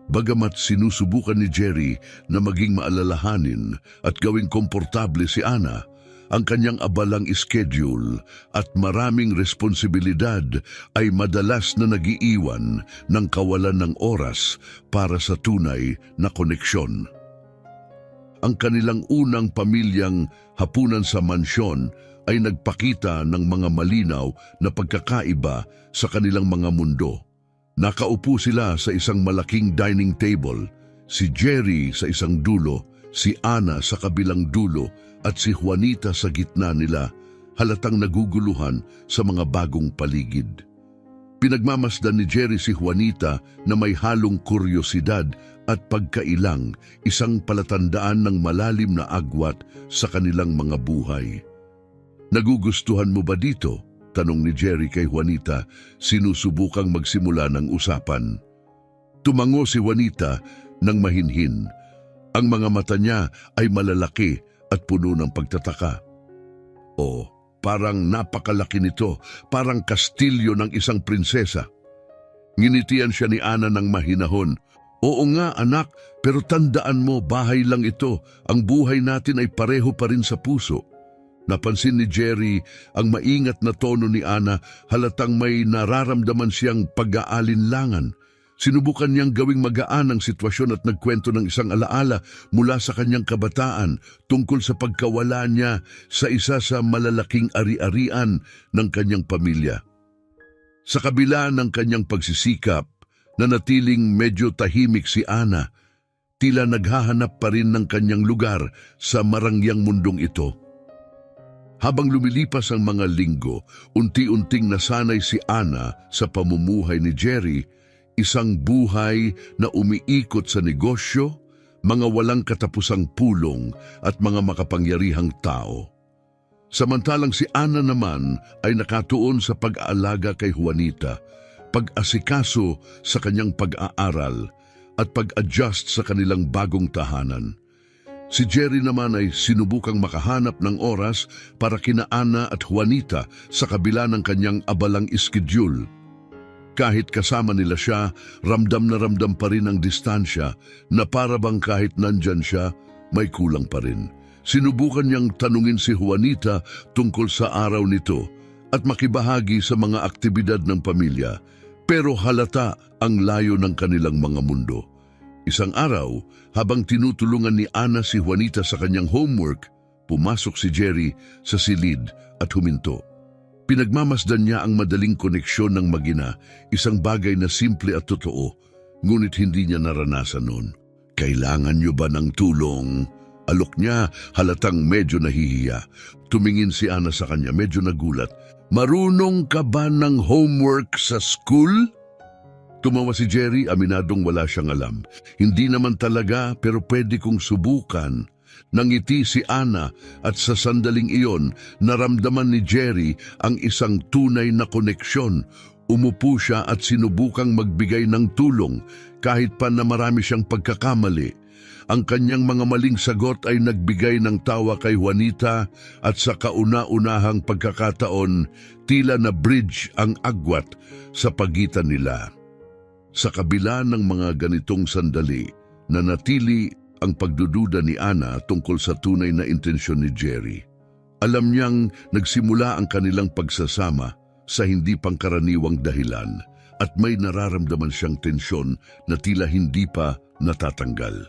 Bagamat sinusubukan ni Jerry na maging maalalahanin at gawing komportable si Ana, ang kanyang abalang schedule at maraming responsibilidad ay madalas na nagiiwan ng kawalan ng oras para sa tunay na koneksyon. Ang kanilang unang pamilyang hapunan sa mansyon ay nagpakita ng mga malinaw na pagkakaiba sa kanilang mga mundo. Nakaupo sila sa isang malaking dining table, si Jerry sa isang dulo, si Ana sa kabilang dulo at si Juanita sa gitna nila, halatang naguguluhan sa mga bagong paligid. Pinagmamasdan ni Jerry si Juanita na may halong kuryosidad at pagkailang, isang palatandaan ng malalim na agwat sa kanilang mga buhay. "Nagugustuhan mo ba dito?" tanong ni Jerry kay Juanita, sinusubukang magsimula ng usapan. Tumango si Juanita ng mahinhin. Ang mga mata niya ay malalaki at puno ng pagtataka. "Oh, parang napakalaki nito, parang kastilyo ng isang prinsesa." Nginitian siya ni Ana ng mahinahon. "Oo nga anak, pero tandaan mo, bahay lang ito. Ang buhay natin ay pareho pa rin sa puso." Napansin ni Jerry ang maingat na tono ni Ana, halatang may nararamdaman siyang pag-aalinlangan. Sinubukan niyang gawing magaan ang sitwasyon at nagkwento ng isang alaala mula sa kanyang kabataan tungkol sa pagkawala niya sa isa sa malalaking ari-arian ng kanyang pamilya. Sa kabila ng kanyang pagsisikap, nanatiling medyo tahimik si Ana, tila naghahanap pa rin ng kanyang lugar sa marangyang mundong ito. Habang lumilipas ang mga linggo, unti-unting nasanay si Ana sa pamumuhay ni Jerry, isang buhay na umiikot sa negosyo, mga walang katapusang pulong at mga makapangyarihang tao. Samantalang si Ana naman ay nakatuon sa pag-aalaga kay Juanita, pag-asikaso sa kanyang pag-aaral at pag-adjust sa kanilang bagong tahanan. Si Jerry naman ay sinubukang makahanap ng oras para kina Ana at Juanita sa kabila ng kanyang abalang schedule. Kahit kasama nila siya, ramdam na ramdam pa rin ang distansya na para bang kahit nandyan siya, may kulang pa rin. Sinubukan niyang tanungin si Juanita tungkol sa araw nito at makibahagi sa mga aktibidad ng pamilya, pero halata ang layo ng kanilang mga mundo. Isang araw, habang tinutulungan ni Ana si Juanita sa kanyang homework, pumasok si Jerry sa silid at huminto. Pinagmamasdan niya ang madaling koneksyon ng mag-ina, isang bagay na simple at totoo, ngunit hindi niya naranasan noon. "Kailangan niyo ba ng tulong?" Alok niya, halatang medyo nahihiya. Tumingin si Ana sa kanya, medyo nagulat. "Marunong ka ba ng homework sa school?" Tumawa si Jerry, aminadong wala siyang alam. "Hindi naman talaga, pero pwede kong subukan." Nangiti si Ana at sa sandaling iyon, naramdaman ni Jerry ang isang tunay na koneksyon. Umupo siya at sinubukang magbigay ng tulong kahit pa na marami siyang pagkakamali. Ang kanyang mga maling sagot ay nagbigay ng tawa kay Juanita at sa kauna-unahang pagkakataon, tila na bridge ang agwat sa pagitan nila. Sa kabila ng mga ganitong sandali, nanatili ang pagdududa ni Ana tungkol sa tunay na intensyon ni Jerry. Alam niyang nagsimula ang kanilang pagsasama sa hindi pangkaraniwang dahilan at may nararamdaman siyang tensyon na tila hindi pa natatanggal.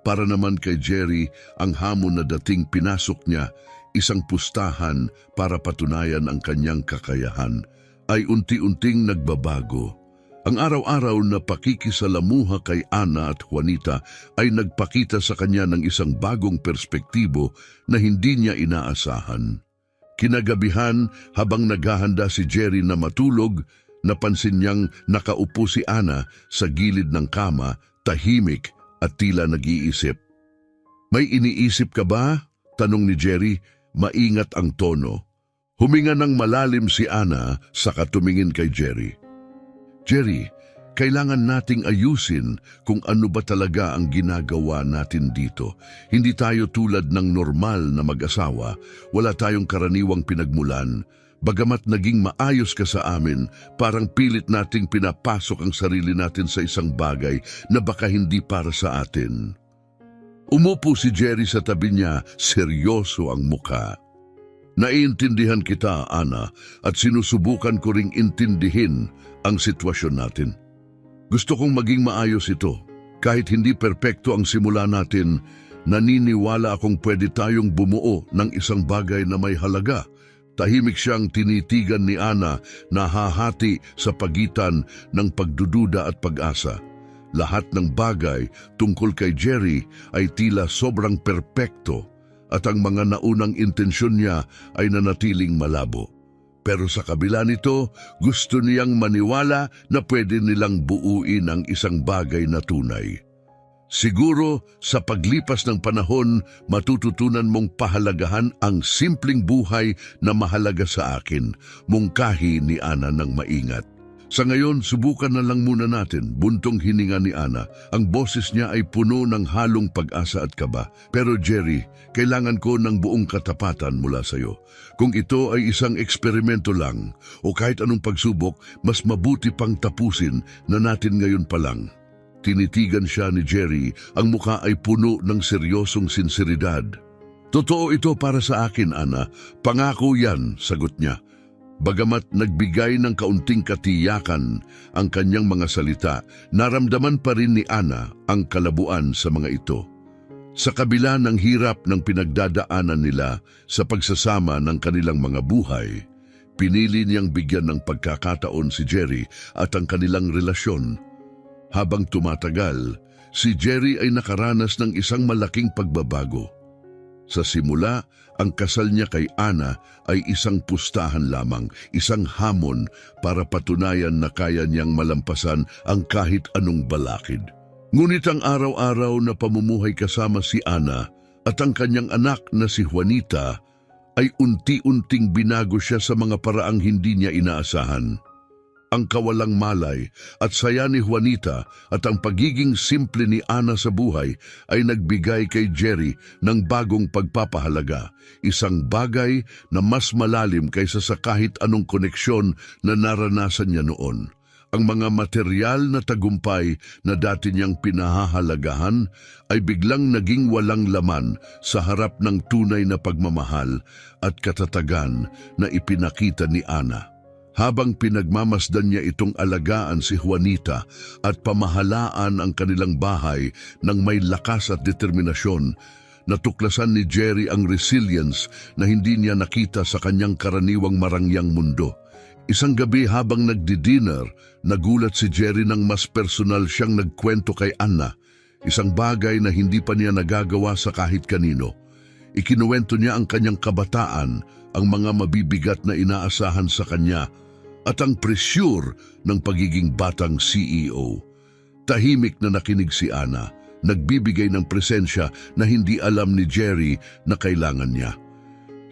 Para naman kay Jerry, ang hamon na dating pinasok niya, isang pustahan para patunayan ang kanyang kakayahan, ay unti-unting nagbabago. Ang araw-araw na pakikisalamuha kay Ana at Juanita ay nagpakita sa kanya ng isang bagong perspektibo na hindi niya inaasahan. Kinagabihan, habang naghahanda si Jerry na matulog, napansin niyang nakaupo si Ana sa gilid ng kama, tahimik at tila nag-iisip. "May iniisip ka ba?" tanong ni Jerry, maingat ang tono. Huminga ng malalim si Ana saka tumingin kay Jerry. "Jerry, kailangan nating ayusin kung ano ba talaga ang ginagawa natin dito. Hindi tayo tulad ng normal na mag-asawa, wala tayong karaniwang pinagmulan. Bagamat naging maayos ka sa amin, parang pilit nating pinapasok ang sarili natin sa isang bagay na baka hindi para sa atin." Umupo si Jerry sa tabi niya, seryoso ang mukha. "Naiintindihan kita, Ana, at sinusubukan ko ring intindihin ang sitwasyon natin. Gusto kong maging maayos ito. Kahit hindi perpekto ang simula natin, naniniwala akong pwede tayong bumuo ng isang bagay na may halaga." Tahimik siyang tinitigan ni Ana na hahati sa pagitan ng pagdududa at pag-asa. Lahat ng bagay tungkol kay Jerry ay tila sobrang perpekto at ang mga naunang intensyon niya ay nanatiling malabo. Pero sa kabila nito, gusto niyang maniwala na pwede nilang buuin ang isang bagay na tunay. Siguro, sa paglipas ng panahon, matututunan mong pahalagahan ang simpleng buhay na mahalaga sa akin, mungkahi ni Ana ng maingat. Sa ngayon, subukan na lang muna natin, buntong hininga ni Ana. Ang boses niya ay puno ng halong pag-asa at kaba. Pero Jerry, kailangan ko ng buong katapatan mula sa iyo. Kung ito ay isang eksperimento lang o kahit anong pagsubok, mas mabuti pang tapusin na natin ngayon pa lang. Tinitigan siya ni Jerry, ang mukha ay puno ng seryosong sinseridad. Totoo ito para sa akin, Ana. Pangako yan, sagot niya. Bagamat nagbigay ng kaunting katiyakan ang kanyang mga salita, naramdaman pa rin ni Ana ang kalabuan sa mga ito. Sa kabila ng hirap ng pinagdadaanan nila sa pagsasama ng kanilang mga buhay, pinili niyang bigyan ng pagkakataon si Jerry at ang kanilang relasyon. Habang tumatagal, si Jerry ay nakaranas ng isang malaking pagbabago. Sa simula, ang kasal niya kay Ana ay isang pustahan lamang, isang hamon para patunayan na kaya niyang malampasan ang kahit anong balakid. Ngunit ang araw-araw na pamumuhay kasama si Ana at ang kanyang anak na si Juanita ay unti-unting binago siya sa mga paraang hindi niya inaasahan. Ang kawalang malay at saya ni Juanita at ang pagiging simple ni Ana sa buhay ay nagbigay kay Jerry ng bagong pagpapahalaga, isang bagay na mas malalim kaysa sa kahit anong koneksyon na naranasan niya noon. Ang mga material na tagumpay na dati niyang pinahahalagahan ay biglang naging walang laman sa harap ng tunay na pagmamahal at katatagan na ipinakita ni Ana. Habang pinagmamasdan niya itong alagaan si Juanita at pamahalaan ang kanilang bahay ng may lakas at determinasyon, natuklasan ni Jerry ang resilience na hindi niya nakita sa kanyang karaniwang marangyang mundo. Isang gabi habang nagdi-dinner, nagulat si Jerry nang mas personal siyang nagkwento kay Ana, isang bagay na hindi pa niya nagagawa sa kahit kanino. Ikinuwento niya ang kanyang kabataan, ang mga mabibigat na inaasahan sa kanya, at ang presyur ng pagiging batang CEO. Tahimik na nakinig si Ana, nagbibigay ng presensya na hindi alam ni Jerry na kailangan niya.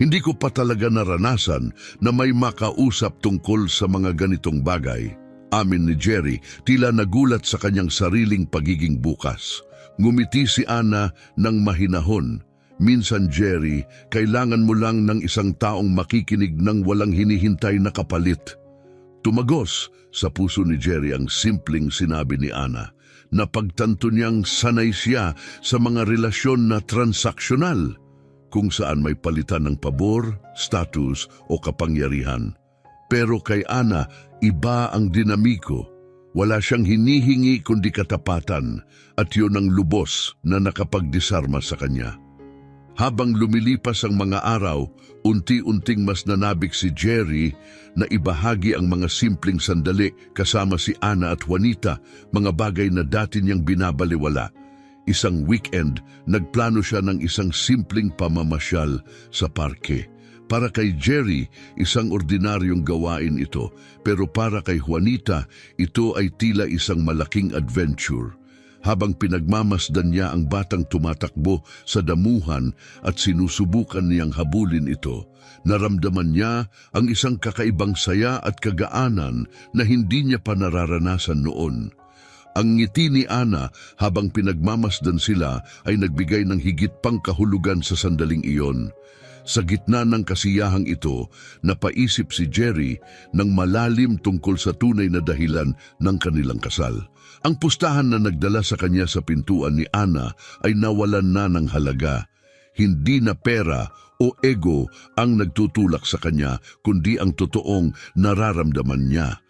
Hindi ko pa talaga naranasan na may makausap tungkol sa mga ganitong bagay. Amin ni Jerry, tila nagulat sa kanyang sariling pagiging bukas. Ngumiti si Ana ng mahinahon. Minsan, Jerry, kailangan mo lang ng isang taong makikinig ng walang hinihintay na kapalit. Tumagos sa puso ni Jerry ang simpleng sinabi ni Ana na pagtanto niyang sanay siya sa mga relasyon na transaksyonal, kung saan may palitan ng pabor, status o kapangyarihan. Pero kay Ana, iba ang dinamiko. Wala siyang hinihingi kundi katapatan at yun ang lubos na nakapagdisarma sa kanya. Habang lumilipas ang mga araw, unti-unting mas nanabik si Jerry na ibahagi ang mga simpleng sandali kasama si Ana at Juanita, mga bagay na dati niyang binabaliwala. Isang weekend, nagplano siya ng isang simpleng pamamasyal sa parke. Para kay Jerry, isang ordinaryong gawain ito, pero para kay Juanita, ito ay tila isang malaking adventure. Habang pinagmamasdan niya ang batang tumatakbo sa damuhan at sinusubukan niyang habulin ito, naramdaman niya ang isang kakaibang saya at kagaanan na hindi niya pa nararanasan noon. Ang ngiti ni Ana habang pinagmamasdan sila ay nagbigay ng higit pang kahulugan sa sandaling iyon. Sa gitna ng kasiyahang ito, napaisip si Jerry ng malalim tungkol sa tunay na dahilan ng kanilang kasal. Ang pustahan na nagdala sa kanya sa pintuan ni Ana ay nawalan na ng halaga. Hindi na pera o ego ang nagtutulak sa kanya, kundi ang totoong nararamdaman niya.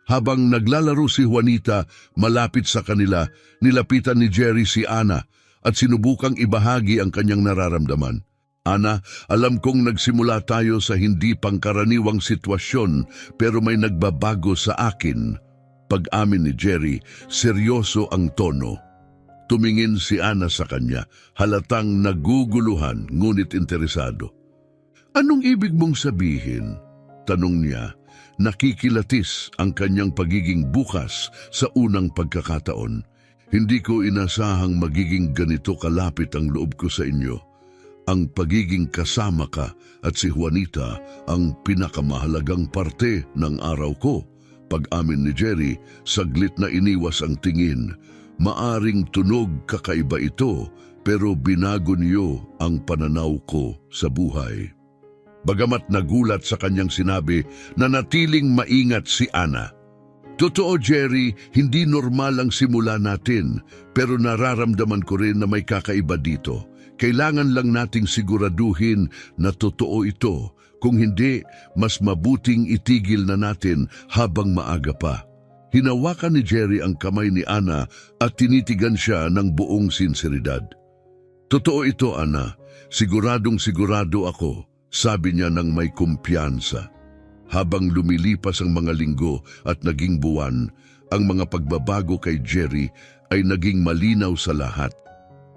Habang naglalaro si Juanita malapit sa kanila, nilapitan ni Jerry si Ana at sinubukang ibahagi ang kanyang nararamdaman. Ana, alam kong nagsimula tayo sa hindi pangkaraniwang sitwasyon pero may nagbabago sa akin. Pag-amin ni Jerry, seryoso ang tono. Tumingin si Ana sa kanya, halatang naguguluhan ngunit interesado. Anong ibig mong sabihin? Tanong niya, nakikilatis ang kanyang pagiging bukas sa unang pagkakataon. Hindi ko inasahang magiging ganito kalapit ang loob ko sa inyo. Ang pagiging kasama ka at si Juanita ang pinakamahalagang parte ng araw ko. Pag-amin ni Jerry, saglit na iniwas ang tingin. Maaring tunog kakaiba ito, pero binago niyo ang pananaw ko sa buhay. Bagamat nagulat sa kanyang sinabi, nanatiling maingat si Ana. Totoo, Jerry, hindi normal ang simula natin, pero nararamdaman ko rin na may kakaiba dito. Kailangan lang nating siguraduhin na totoo ito. Kung hindi, mas mabuting itigil na natin habang maaga pa. Hinawakan ni Jerry ang kamay ni Ana at tinitigan siya ng buong sinseridad. Totoo ito, Ana. Siguradong sigurado ako, sabi niya ng may kumpiyansa. Habang lumilipas ang mga linggo at naging buwan, ang mga pagbabago kay Jerry ay naging malinaw sa lahat.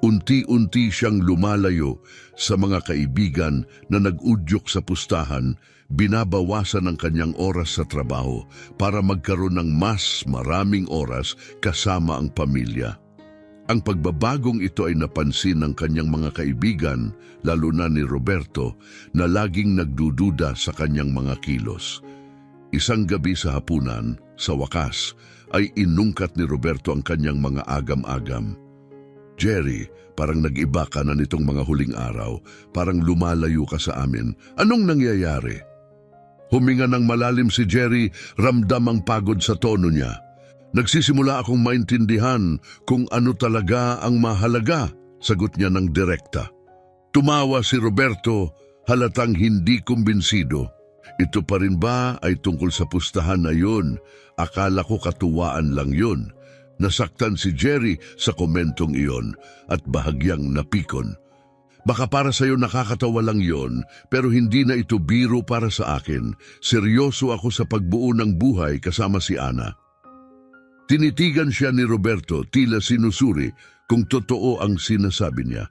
Unti-unti siyang lumalayo sa mga kaibigan na nag-udyok sa pustahan, binabawasan ang kanyang oras sa trabaho para magkaroon ng mas maraming oras kasama ang pamilya. Ang pagbabagong ito ay napansin ng kanyang mga kaibigan, lalo na ni Roberto, na laging nagdududa sa kanyang mga kilos. Isang gabi sa hapunan, sa wakas, ay inungkat ni Roberto ang kanyang mga agam-agam. Jerry, parang nag-iba ka na nitong mga huling araw, parang lumalayo ka sa amin. Anong nangyayari? Huminga ng malalim si Jerry, ramdam ang pagod sa tono niya. Nagsisimula akong maintindihan kung ano talaga ang mahalaga, sagot niya ng direkta. Tumawa si Roberto, halatang hindi kumbinsido. Ito pa rin ba ay tungkol sa pustahan na yun? Akala ko katuwaan lang yun. Nasaktan si Jerry sa komentong iyon at bahagyang napikon. Baka para sa'yo nakakatawa lang yon, pero hindi na ito biro para sa akin. Seryoso ako sa pagbuo ng buhay kasama si Ana. Tinitigan siya ni Roberto, tila sinusuri kung totoo ang sinasabi niya.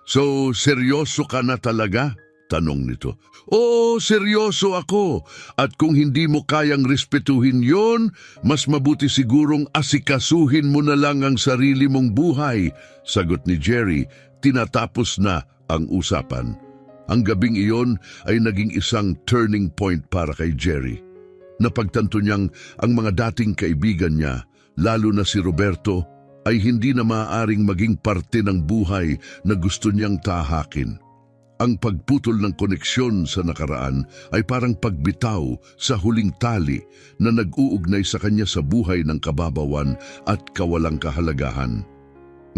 So, seryoso ka na talaga? Tanong nito. Oo, seryoso ako. At kung hindi mo kayang respetuhin yon, mas mabuti sigurong asikasuhin mo na lang ang sarili mong buhay, sagot ni Jerry, tinatapos na ang usapan. Ang gabing iyon ay naging isang turning point para kay Jerry. Napagtanto niyang ang mga dating kaibigan niya, lalo na si Roberto, ay hindi na maaaring maging parte ng buhay na gusto niyang tahakin. Ang pagputol ng koneksyon sa nakaraan ay parang pagbitaw sa huling tali na nag-uugnay sa kanya sa buhay ng kababawan at kawalang kahalagahan.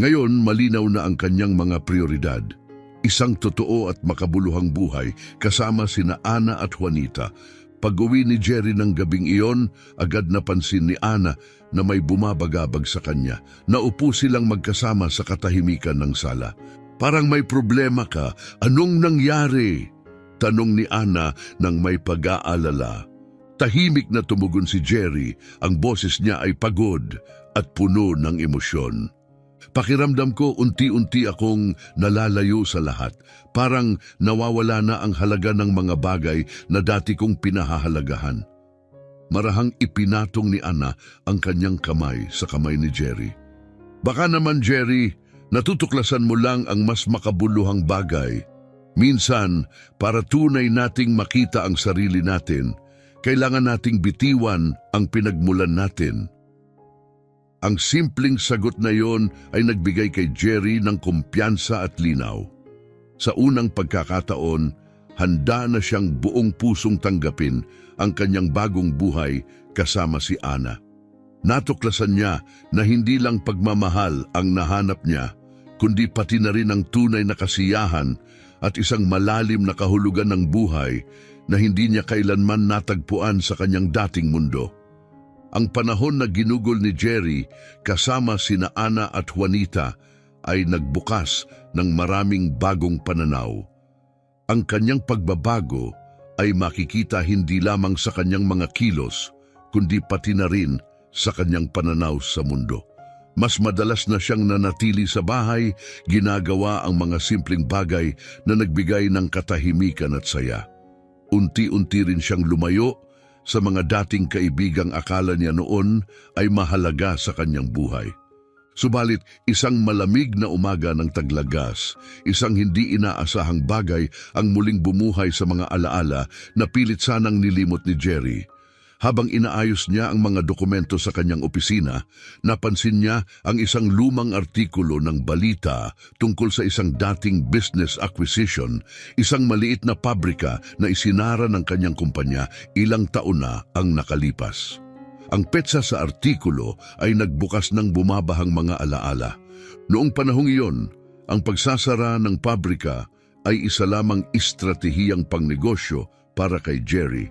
Ngayon, malinaw na ang kanyang mga prioridad. Isang totoo at makabuluhang buhay kasama sina Ana at Juanita. Pag-uwi ni Jerry ng gabing iyon, agad napansin ni Ana na may bumabagabag sa kanya. Naupo silang magkasama sa katahimikan ng sala. Parang may problema ka. Anong nangyari? Tanong ni Ana nang may pag-aalala. Tahimik na tumugon si Jerry. Ang boses niya ay pagod at puno ng emosyon. Pakiramdam ko unti-unti akong nalalayo sa lahat. Parang nawawala na ang halaga ng mga bagay na dati kong pinahahalagahan. Marahang ipinatong ni Ana ang kanyang kamay sa kamay ni Jerry. Baka naman, Jerry, natutuklasan mo lang ang mas makabuluhang bagay. Minsan, para tunay nating makita ang sarili natin, kailangan nating bitiwan ang pinagmulan natin. Ang simpleng sagot na yon ay nagbigay kay Jerry ng kumpiyansa at linaw. Sa unang pagkakataon, handa na siyang buong pusong tanggapin ang kanyang bagong buhay kasama si Ana. Natuklasan niya na hindi lang pagmamahal ang nahanap niya, kundi pati na rin ang tunay na kasiyahan at isang malalim na kahulugan ng buhay na hindi niya kailanman natagpuan sa kanyang dating mundo. Ang panahon na ginugol ni Jerry kasama sina Ana at Juanita ay nagbukas ng maraming bagong pananaw. Ang kanyang pagbabago ay makikita hindi lamang sa kanyang mga kilos, kundi pati na rin sa kanyang pananaw sa mundo. Mas madalas na siyang nanatili sa bahay, ginagawa ang mga simpleng bagay na nagbigay ng katahimikan at saya. Unti-unti rin siyang lumayo sa mga dating kaibigang akala niya noon ay mahalaga sa kanyang buhay. Subalit isang malamig na umaga ng taglagas, isang hindi inaasahang bagay ang muling bumuhay sa mga alaala na pilit sanang nilimot ni Jerry. Habang inaayos niya ang mga dokumento sa kanyang opisina, napansin niya ang isang lumang artikulo ng balita tungkol sa isang dating business acquisition, isang maliit na pabrika na isinara ng kanyang kumpanya ilang taon na ang nakalipas. Ang petsa sa artikulo ay nagbukas ng bumabahang mga alaala. Noong panahong iyon, ang pagsasara ng pabrika ay isa lamang estratehiyang pangnegosyo para kay Jerry.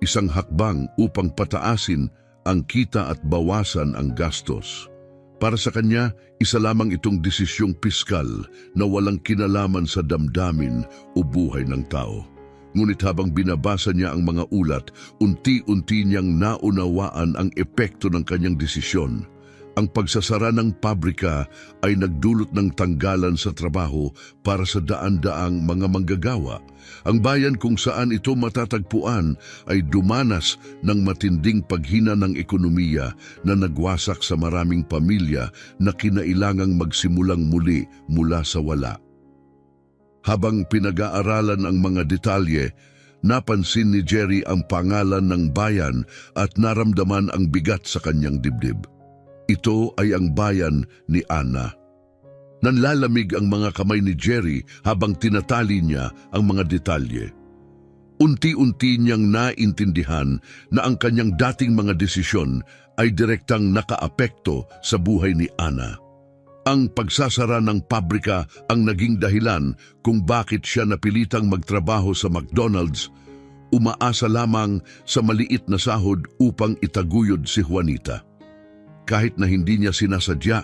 Isang hakbang upang pataasin ang kita at bawasan ang gastos. Para sa kanya, isa lamang itong desisyong piskal na walang kinalaman sa damdamin o buhay ng tao. Ngunit habang binabasa niya ang mga ulat, unti-unti niyang naunawaan ang epekto ng kanyang desisyon. Ang pagsasara ng pabrika ay nagdulot ng tanggalan sa trabaho para sa daan-daang mga manggagawa. Ang bayan kung saan ito matatagpuan ay dumanas ng matinding paghina ng ekonomiya na nagwasak sa maraming pamilya na kinailangang magsimulang muli mula sa wala. Habang pinag-aaralan ang mga detalye, napansin ni Jerry ang pangalan ng bayan at naramdaman ang bigat sa kanyang dibdib. Ito ay ang bayan ni Ana. Nanlalamig ang mga kamay ni Jerry habang tinatali niya ang mga detalye. Unti-unti niyang naintindihan na ang kanyang dating mga desisyon ay direktang nakaapekto sa buhay ni Ana. Ang pagsasara ng pabrika ang naging dahilan kung bakit siya napilitang magtrabaho sa McDonald's, umaasa lamang sa maliit na sahod upang itaguyod si Juanita. Kahit na hindi niya sinasadya,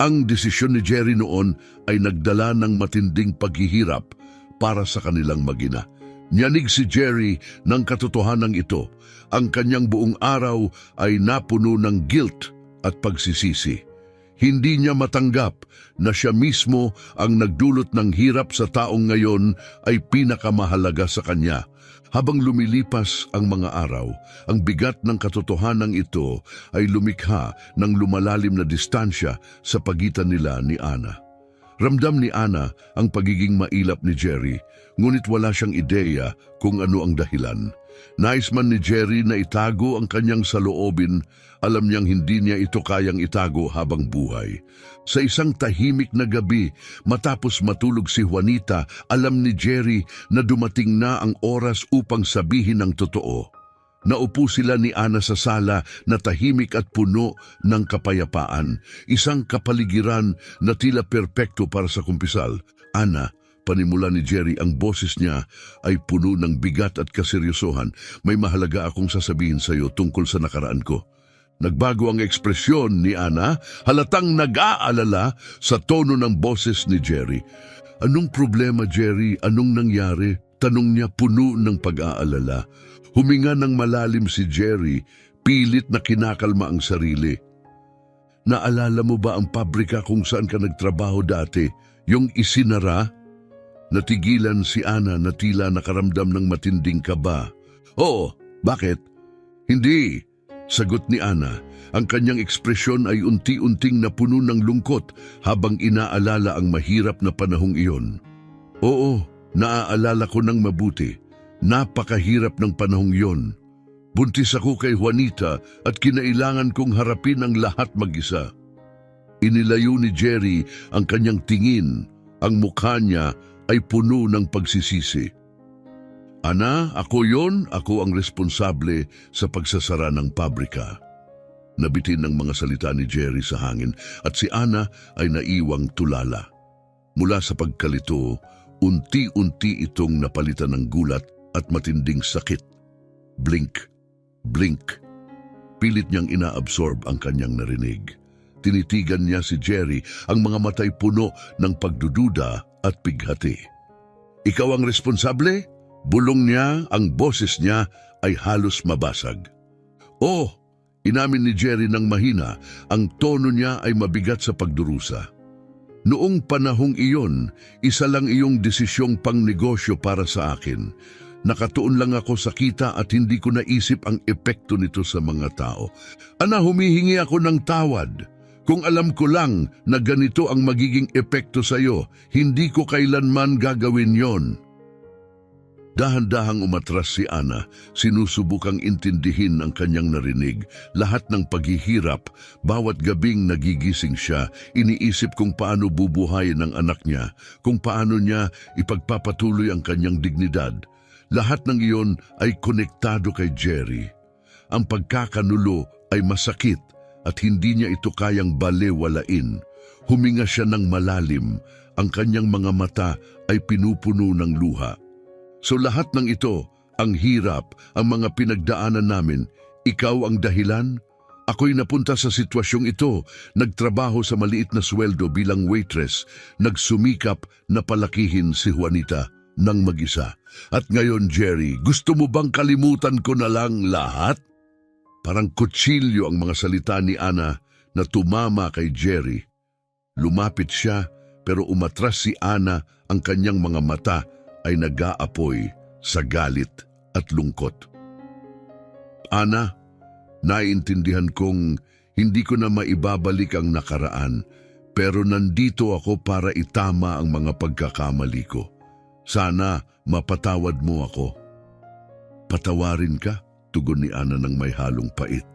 ang desisyon ni Jerry noon ay nagdala ng matinding paghihirap para sa kanilang mag-ina. Nyanig si Jerry ng katotohanan ito. Ang kanyang buong araw ay napuno ng guilt at pagsisisi. Hindi niya matanggap na siya mismo ang nagdulot ng hirap sa taong ngayon ay pinakamahalaga sa kanya. Habang lumilipas ang mga araw, ang bigat ng katotohanan ito ay lumikha ng lumalalim na distansya sa pagitan nila ni Ana. Ramdam ni Ana ang pagiging mailap ni Jerry, ngunit wala siyang ideya kung ano ang dahilan. Nais man ni Jerry na itago ang kanyang saloobin, alam niyang hindi niya ito kayang itago habang buhay. Sa isang tahimik na gabi, matapos matulog si Juanita, alam ni Jerry na dumating na ang oras upang sabihin ang totoo. Naupo sila ni Ana sa sala na tahimik at puno ng kapayapaan, isang kapaligiran na tila perpekto para sa kumpisal. Ana, panimula ni Jerry, ang boses niya ay puno ng bigat at kaseryosohan. May mahalaga akong sasabihin sa iyo tungkol sa nakaraan ko. Nagbago ang ekspresyon ni Ana, halatang nag-aalala sa tono ng boses ni Jerry. Anong problema, Jerry? Anong nangyari? Tanong niya puno ng pag-aalala. Huminga ng malalim si Jerry, pilit na kinakalma ang sarili. Naalala mo ba ang pabrika kung saan ka nagtrabaho dati? Yung isinara? Natigilan si Ana na tila nakaramdam ng matinding kaba. Oo, bakit? Hindi, sagot ni Ana. Ang kanyang ekspresyon ay unti-unting napuno ng lungkot habang inaalala ang mahirap na panahong iyon. Oo, naaalala ko ng mabuti. Napakahirap ng panahong iyon. Buntis ako kay Juanita at kinailangan kong harapin ang lahat mag-isa. Inilayo ni Jerry ang kanyang tingin. Ang mukha niya ay puno ng pagsisisi. Ana, ako yon, ako ang responsable sa pagsasara ng pabrika. Nabitin ang mga salita ni Jerry sa hangin at si Ana ay naiwang tulala. Mula sa pagkalito, unti-unti itong napalitan ng gulat at matinding sakit. Blink, blink. Pilit niyang inaabsorb ang kanyang narinig. Tinitigan niya si Jerry, ang mga matay puno ng pagdududa at pighati. Ikaw ang responsable? Bulong niya, ang boses niya ay halos mabasag. Oh, inamin ni Jerry ng mahina, ang tono niya ay mabigat sa pagdurusa. Noong panahong iyon, isa lang iyong desisyong pangnegosyo para sa akin. Nakatuon lang ako sa kita at hindi ko naisip ang epekto nito sa mga tao. Ana, humihingi ako ng tawad. Kung alam ko lang na ganito ang magiging epekto sa iyo, hindi ko kailanman gagawin yon. Dahan-dahang umatras si Ana, sinusubukang intindihin ang kanyang narinig. Lahat ng paghihirap, bawat gabing nagigising siya, iniisip kung paano bubuhayin ang anak niya, kung paano niya ipagpapatuloy ang kanyang dignidad. Lahat ng iyon ay konektado kay Jerry. Ang pagkakanulo ay masakit at hindi niya ito kayang balewalain. Huminga siya ng malalim, ang kanyang mga mata ay pinupuno ng luha. So lahat ng ito, ang hirap, ang mga pinagdaanan namin, ikaw ang dahilan? Ako'y napunta sa sitwasyong ito, nagtrabaho sa maliit na sweldo bilang waitress, nagsumikap na palakihin si Juanita ng mag-isa. At ngayon, Jerry, gusto mo bang kalimutan ko na lang lahat? Parang kutsilyo ang mga salita ni Ana na tumama kay Jerry. Lumapit siya pero umatras si Ana, ang kanyang mga mata ay nag-aapoy sa galit at lungkot. Ana, naiintindihan kong hindi ko na maibabalik ang nakaraan, pero nandito ako para itama ang mga pagkakamali ko. Sana mapatawad mo ako. Patawarin ka? Tugon ni Ana ng may halong pait.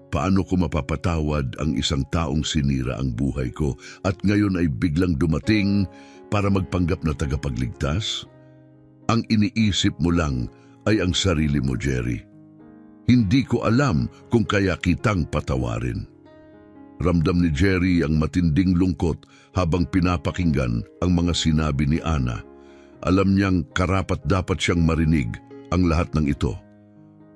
Paano ko mapapatawad ang isang taong sinira ang buhay ko at ngayon ay biglang dumating para magpanggap na tagapagligtas? Ang iniisip mo lang ay ang sarili mo, Jerry. Hindi ko alam kung kaya kitang patawarin. Ramdam ni Jerry ang matinding lungkot habang pinapakinggan ang mga sinabi ni Ana. Alam niyang karapat-dapat siyang marinig ang lahat ng ito.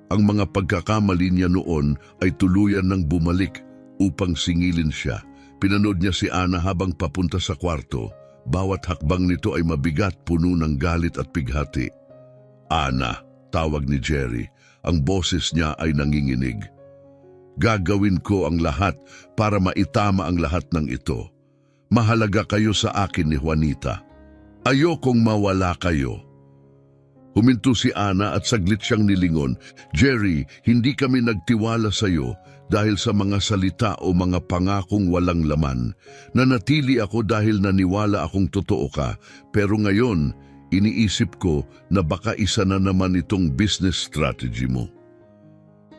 Ang mga pagkakamali niya noon ay tuluyan ng bumalik upang singilin siya. Pinanood niya si Ana habang papunta sa kwarto. Bawat hakbang nito ay mabigat, puno ng galit at pighati. Ana, tawag ni Jerry. Ang boses niya ay nanginginig. Gagawin ko ang lahat para maitama ang lahat ng ito. Mahalaga kayo sa akin ni Juanita. Ayokong mawala kayo. Huminto si Ana at saglit siyang nilingon. Jerry, hindi kami nagtiwala sa iyo dahil sa mga salita o mga pangakong walang laman. Nanatili ako dahil naniwala akong totoo ka, pero ngayon, iniisip ko na baka isa na naman itong business strategy mo.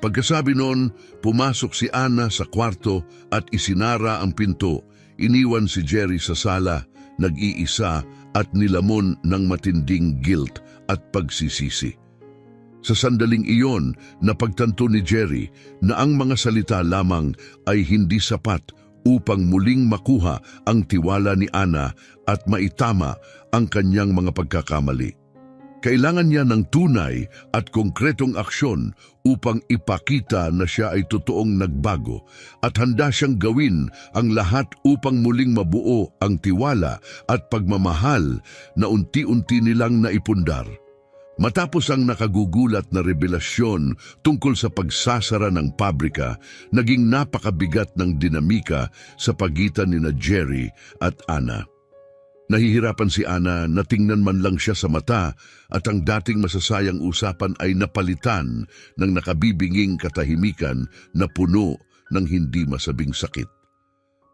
Pagkasabi noon, pumasok si Ana sa kwarto at isinara ang pinto. Iniwan si Jerry sa sala, nag-iisa at nilamon ng matinding guilt at pagsisisi. Sa sandaling iyon, napagtanto ni Jerry na ang mga salita lamang ay hindi sapat upang muling makuha ang tiwala ni Ana at maitama ang kanyang mga pagkakamali. Kailangan niya ng tunay at konkretong aksyon upang ipakita na siya ay totoong nagbago at handa siyang gawin ang lahat upang muling mabuo ang tiwala at pagmamahal na unti-unti nilang naipundar. Matapos ang nakagugulat na revelasyon tungkol sa pagsasara ng pabrika, naging napakabigat ng dinamika sa pagitan ni Jerry at Ana. Nahihirapan si Ana na tingnan man lang siya sa mata at ang dating masasayang usapan ay napalitan ng nakabibinging katahimikan na puno ng hindi masabing sakit.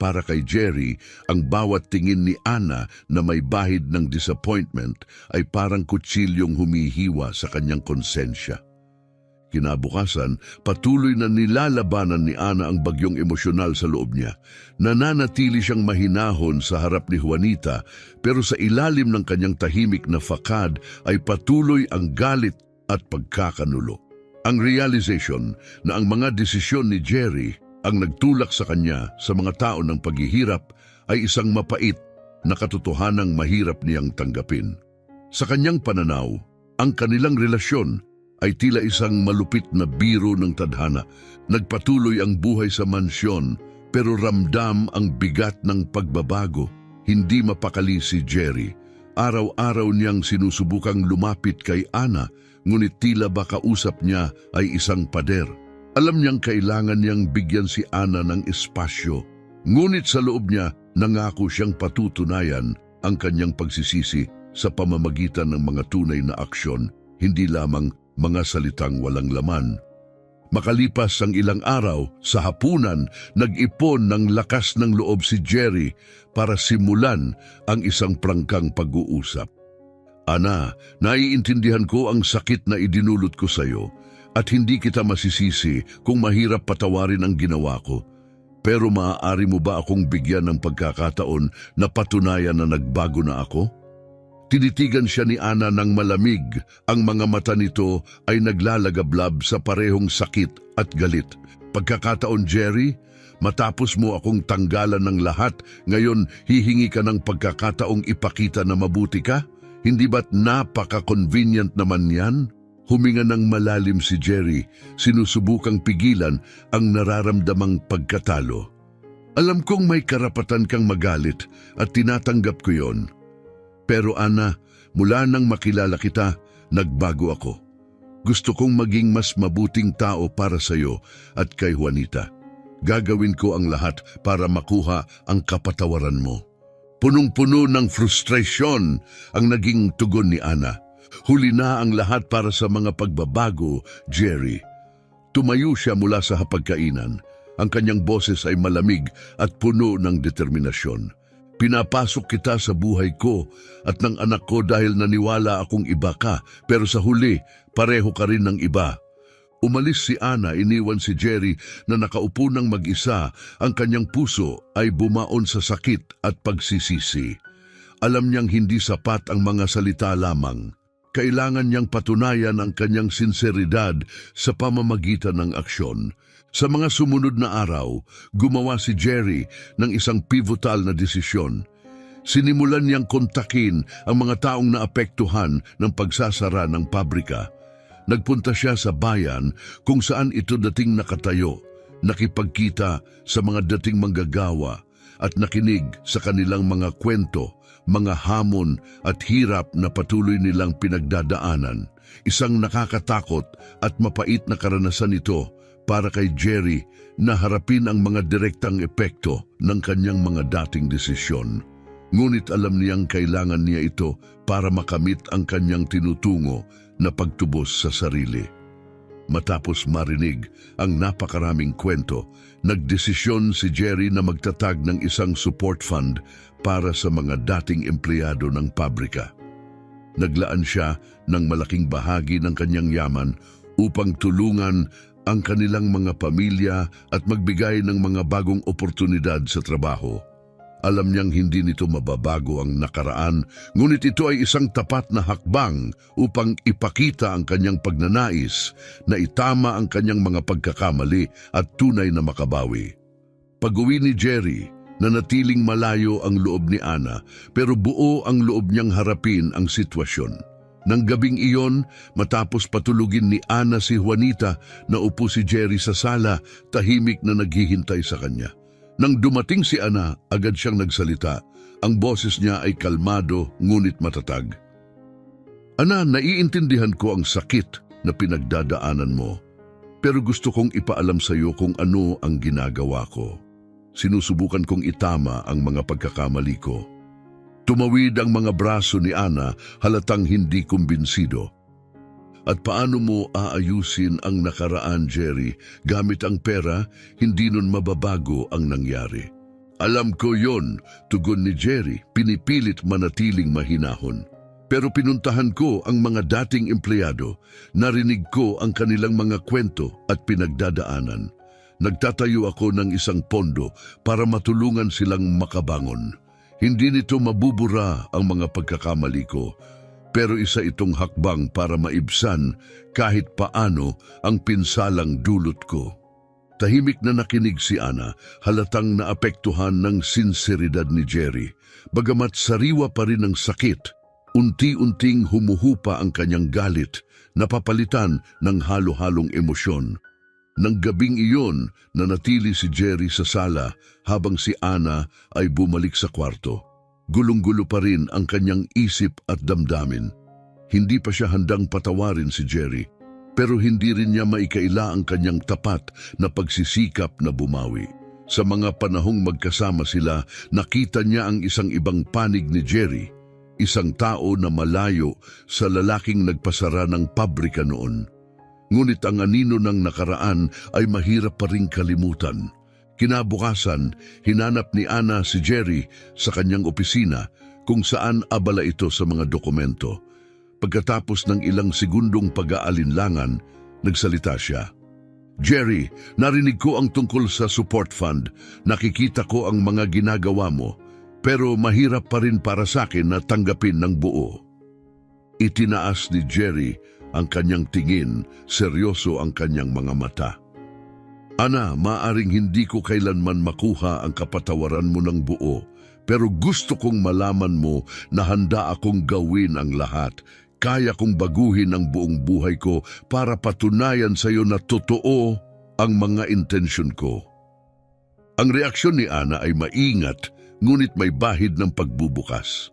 Para kay Jerry, ang bawat tingin ni Ana na may bahid ng disappointment ay parang kutsilyong humihiwa sa kanyang konsensya. Kinabukasan, patuloy na nilalabanan ni Ana ang bagyong emosyonal sa loob niya. Nananatili siyang mahinahon sa harap ni Juanita, pero sa ilalim ng kanyang tahimik na fakad ay patuloy ang galit at pagkakanulo. Ang realization na ang mga desisyon ni Jerry ang nagtulak sa kanya sa mga tao ng paghihirap ay isang mapait na katotohanang mahirap niyang tanggapin. Sa kanyang pananaw, ang kanilang relasyon ay tila isang malupit na biro ng tadhana. Nagpatuloy ang buhay sa mansyon pero ramdam ang bigat ng pagbabago. Hindi mapakali si Jerry. Araw-araw niyang sinusubukang lumapit kay Ana, ngunit tila ba kausap niya ay isang pader. Alam niyang kailangan niyang bigyan si Ana ng espasyo. Ngunit sa loob niya, nangako siyang patutunayan ang kanyang pagsisisi sa pamamagitan ng mga tunay na aksyon. hindi lamang mga salitang walang laman. Makalipas ang ilang araw, sa hapunan, nag-ipon ng lakas ng loob si Jerry para simulan ang isang prangkang pag-uusap. Ana, naiintindihan ko ang sakit na idinulot ko sa iyo at hindi kita masisisi kung mahirap patawarin ang ginawa ko. Pero maaari mo ba akong bigyan ng pagkakataon na patunayan na nagbago na ako? Tinitigan siya ni Ana ng malamig. Ang mga mata nito ay naglalagablab sa parehong sakit at galit. Pagkakataon, Jerry, matapos mo akong tanggalan ng lahat, ngayon hihingi ka ng pagkakataong ipakita na mabuti ka? Hindi ba't napaka-convenient naman yan? Huminga ng malalim si Jerry, sinusubukang pigilan ang nararamdamang pagkatalo. Alam kong may karapatan kang magalit at tinatanggap ko yon. Pero Ana, mula nang makilala kita, nagbago ako. Gusto kong maging mas mabuting tao para sa iyo at kay Juanita. Gagawin ko ang lahat para makuha ang kapatawaran mo. Punong-puno ng frustration ang naging tugon ni Ana. Huli na ang lahat para sa mga pagbabago, Jerry. Tumayo siya mula sa hapagkainan. Ang kanyang boses ay malamig at puno ng determinasyon. Pinapasok kita sa buhay ko at ng anak ko dahil naniwala akong iba ka, pero sa huli, pareho ka rin ng iba. Umalis si Ana, iniwan si Jerry na nakaupo ng mag-isa. Ang kanyang puso ay bumaon sa sakit at pagsisisi. Alam niyang hindi sapat ang mga salita lamang. Kailangan niyang patunayan ang kanyang sinseridad sa pamamagitan ng aksyon. Sa mga sumunod na araw, gumawa si Jerry ng isang pivotal na desisyon. Sinimulan niyang kontakin ang mga taong naapektuhan ng pagsasara ng pabrika. Nagpunta siya sa bayan kung saan ito dating nakatayo, nakipagkita sa mga dating manggagawa at nakinig sa kanilang mga kwento, mga hamon at hirap na patuloy nilang pinagdadaanan. Isang nakakatakot at mapait na karanasan ito para kay Jerry na harapin ang mga direktang epekto ng kanyang mga dating desisyon. Ngunit alam niyang kailangan niya ito para makamit ang kanyang tinutungo na pagtubos sa sarili. Matapos marinig ang napakaraming kwento, nagdesisyon si Jerry na magtatag ng isang support fund para sa mga dating empleyado ng pabrika. Naglaan siya ng malaking bahagi ng kanyang yaman upang tulungan ang kanilang mga pamilya at magbigay ng mga bagong oportunidad sa trabaho. Alam niyang hindi nito mababago ang nakaraan, ngunit ito ay isang tapat na hakbang upang ipakita ang kanyang pagnanais na itama ang kanyang mga pagkakamali at tunay na makabawi. Pag-uwi ni Jerry, nanatiling malayo ang loob ni Ana, pero buo ang loob niyang harapin ang sitwasyon. Nang gabing iyon, matapos patulugin ni Ana si Juanita, naupo si Jerry sa sala, tahimik na naghihintay sa kanya. Nang dumating si Ana, agad siyang nagsalita. Ang boses niya ay kalmado ngunit matatag. Ana, naiintindihan ko ang sakit na pinagdadaanan mo, pero gusto kong ipaalam sa iyo kung ano ang ginagawa ko. Sinusubukan kong itama ang mga pagkakamali ko. Tumawid ang mga braso ni Ana, halatang hindi kumbinsido. At paano mo aayusin ang nakaraan, Jerry? Gamit ang pera, hindi nun mababago ang nangyari. Alam ko yon, tugon ni Jerry, pinipilit manatiling mahinahon. Pero pinuntahan ko ang mga dating empleyado, narinig ko ang kanilang mga kwento at pinagdadaanan. Nagtatayo ako ng isang pondo para matulungan silang makabangon. Hindi nito mabubura ang mga pagkakamali ko, pero isa itong hakbang para maibsan kahit paano ang pinsalang dulot ko. Tahimik na nakinig si Ana, halatang naapektuhan ng sinseridad ni Jerry. Bagamat sariwa pa rin ang sakit, unti-unting humuhupa ang kanyang galit, napapalitan ng halo-halong emosyon. Nang gabing iyon, nanatili si Jerry sa sala habang si Ana ay bumalik sa kwarto. Gulong-gulo pa rin ang kanyang isip at damdamin. Hindi pa siya handang patawarin si Jerry, pero hindi rin niya maikaila ang kanyang tapat na pagsisikap na bumawi. Sa mga panahong magkasama sila, nakita niya ang isang ibang panig ni Jerry. isang tao na malayo sa lalaking nagpasara ng pabrika noon. Ngunit ang anino ng nakaraan ay mahirap pa ring kalimutan. Kinabukasan, hinanap ni Ana si Jerry sa kanyang opisina kung saan abala ito sa mga dokumento. Pagkatapos ng ilang segundong pag-aalinlangan, nagsalita siya. Jerry, narinig ko ang tungkol sa support fund. Nakikita ko ang mga ginagawa mo, pero mahirap pa rin para sa akin na tanggapin ng buo. Itinaas ni Jerry ang kanyang tingin, seryoso ang kanyang mga mata. Ana, maaring hindi ko kailanman makuha ang kapatawaran mo ng buo, pero gusto kong malaman mo na handa akong gawin ang lahat. Kaya kong baguhin ang buong buhay ko para patunayan sa iyo na totoo ang mga intensyon ko. Ang reaksyon ni Ana ay maingat, ngunit may bahid ng pagbubukas.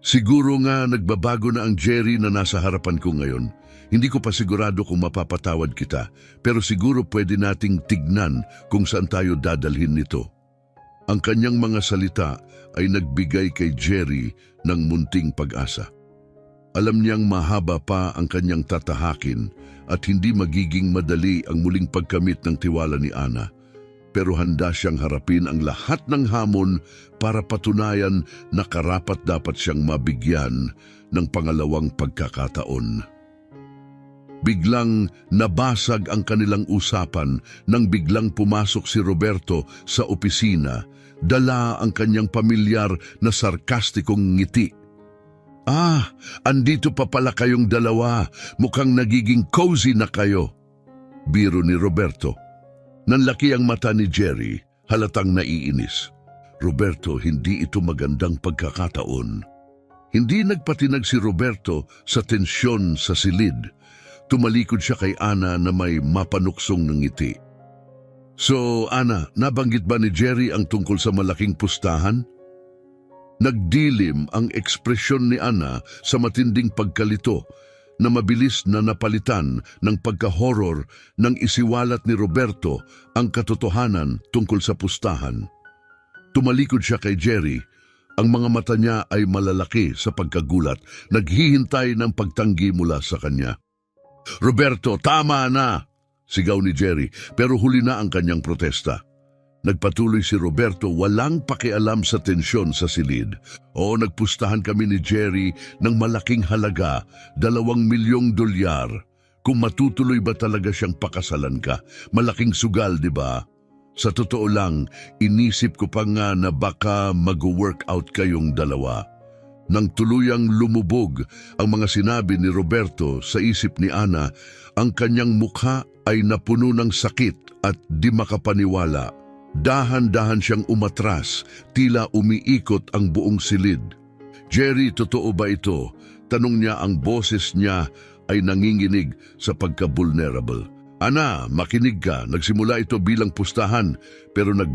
Siguro nga nagbabago na ang Jerry na nasa harapan ko ngayon. Hindi ko pa sigurado kung mapapatawad kita, pero siguro pwede nating tignan kung saan tayo dadalhin nito. Ang kanyang mga salita ay nagbigay kay Jerry ng munting pag-asa. Alam niyang mahaba pa ang kanyang tatahakin at hindi magiging madali ang muling pagkamit ng tiwala ni Ana. Pero handa siyang harapin ang lahat ng hamon para patunayan na karapat-dapat siyang mabigyan ng pangalawang pagkakataon. Biglang nabasag ang kanilang usapan nang biglang pumasok si Roberto sa opisina, dala ang kanyang pamilyar na sarkastikong ngiti. Ah, andito pa pala kayong dalawa. Mukhang nagiging cozy na kayo. Biro ni Roberto. Nanlaki ang mata ni Jerry, halatang naiinis. Roberto, hindi ito magandang pagkakataon. Hindi nagpatinag si Roberto sa tensyon sa silid. Tumalikod siya kay Ana na may mapanuksong ng ngiti. So, Ana, nabanggit ba ni Jerry ang tungkol sa malaking pustahan? Nagdilim ang ekspresyon ni Ana sa matinding pagkalito na mabilis na napalitan ng pagka-horror nang isiwalat ni Roberto ang katotohanan tungkol sa pustahan. Tumalikod siya kay Jerry. Ang mga mata niya ay malalaki sa pagkagulat, naghihintay ng pagtanggi mula sa kanya. Roberto, tama na! Sigaw ni Jerry, pero huli na ang kanyang protesta. Nagpatuloy si Roberto, walang pakialam sa tensyon sa silid. O nagpustahan kami ni Jerry ng malaking halaga, $2 milyong. Kung matutuloy ba talaga siyang pakasalan ka, malaking sugal, di ba? Sa totoo lang, inisip ko pa nga na baka mag-workout kayong dalawa. Nang tuluyang lumubog ang mga sinabi ni Roberto sa isip ni Ana, ang kanyang mukha ay napuno ng sakit at di makapaniwala. Dahan-dahan siyang umatras, tila umiikot ang buong silid. Jerry, totoo ba ito? Tanong niya, ang boses niya ay nanginginig sa pagka-vulnerable. Ana, makinig ka. Nagsimula ito bilang pustahan, pero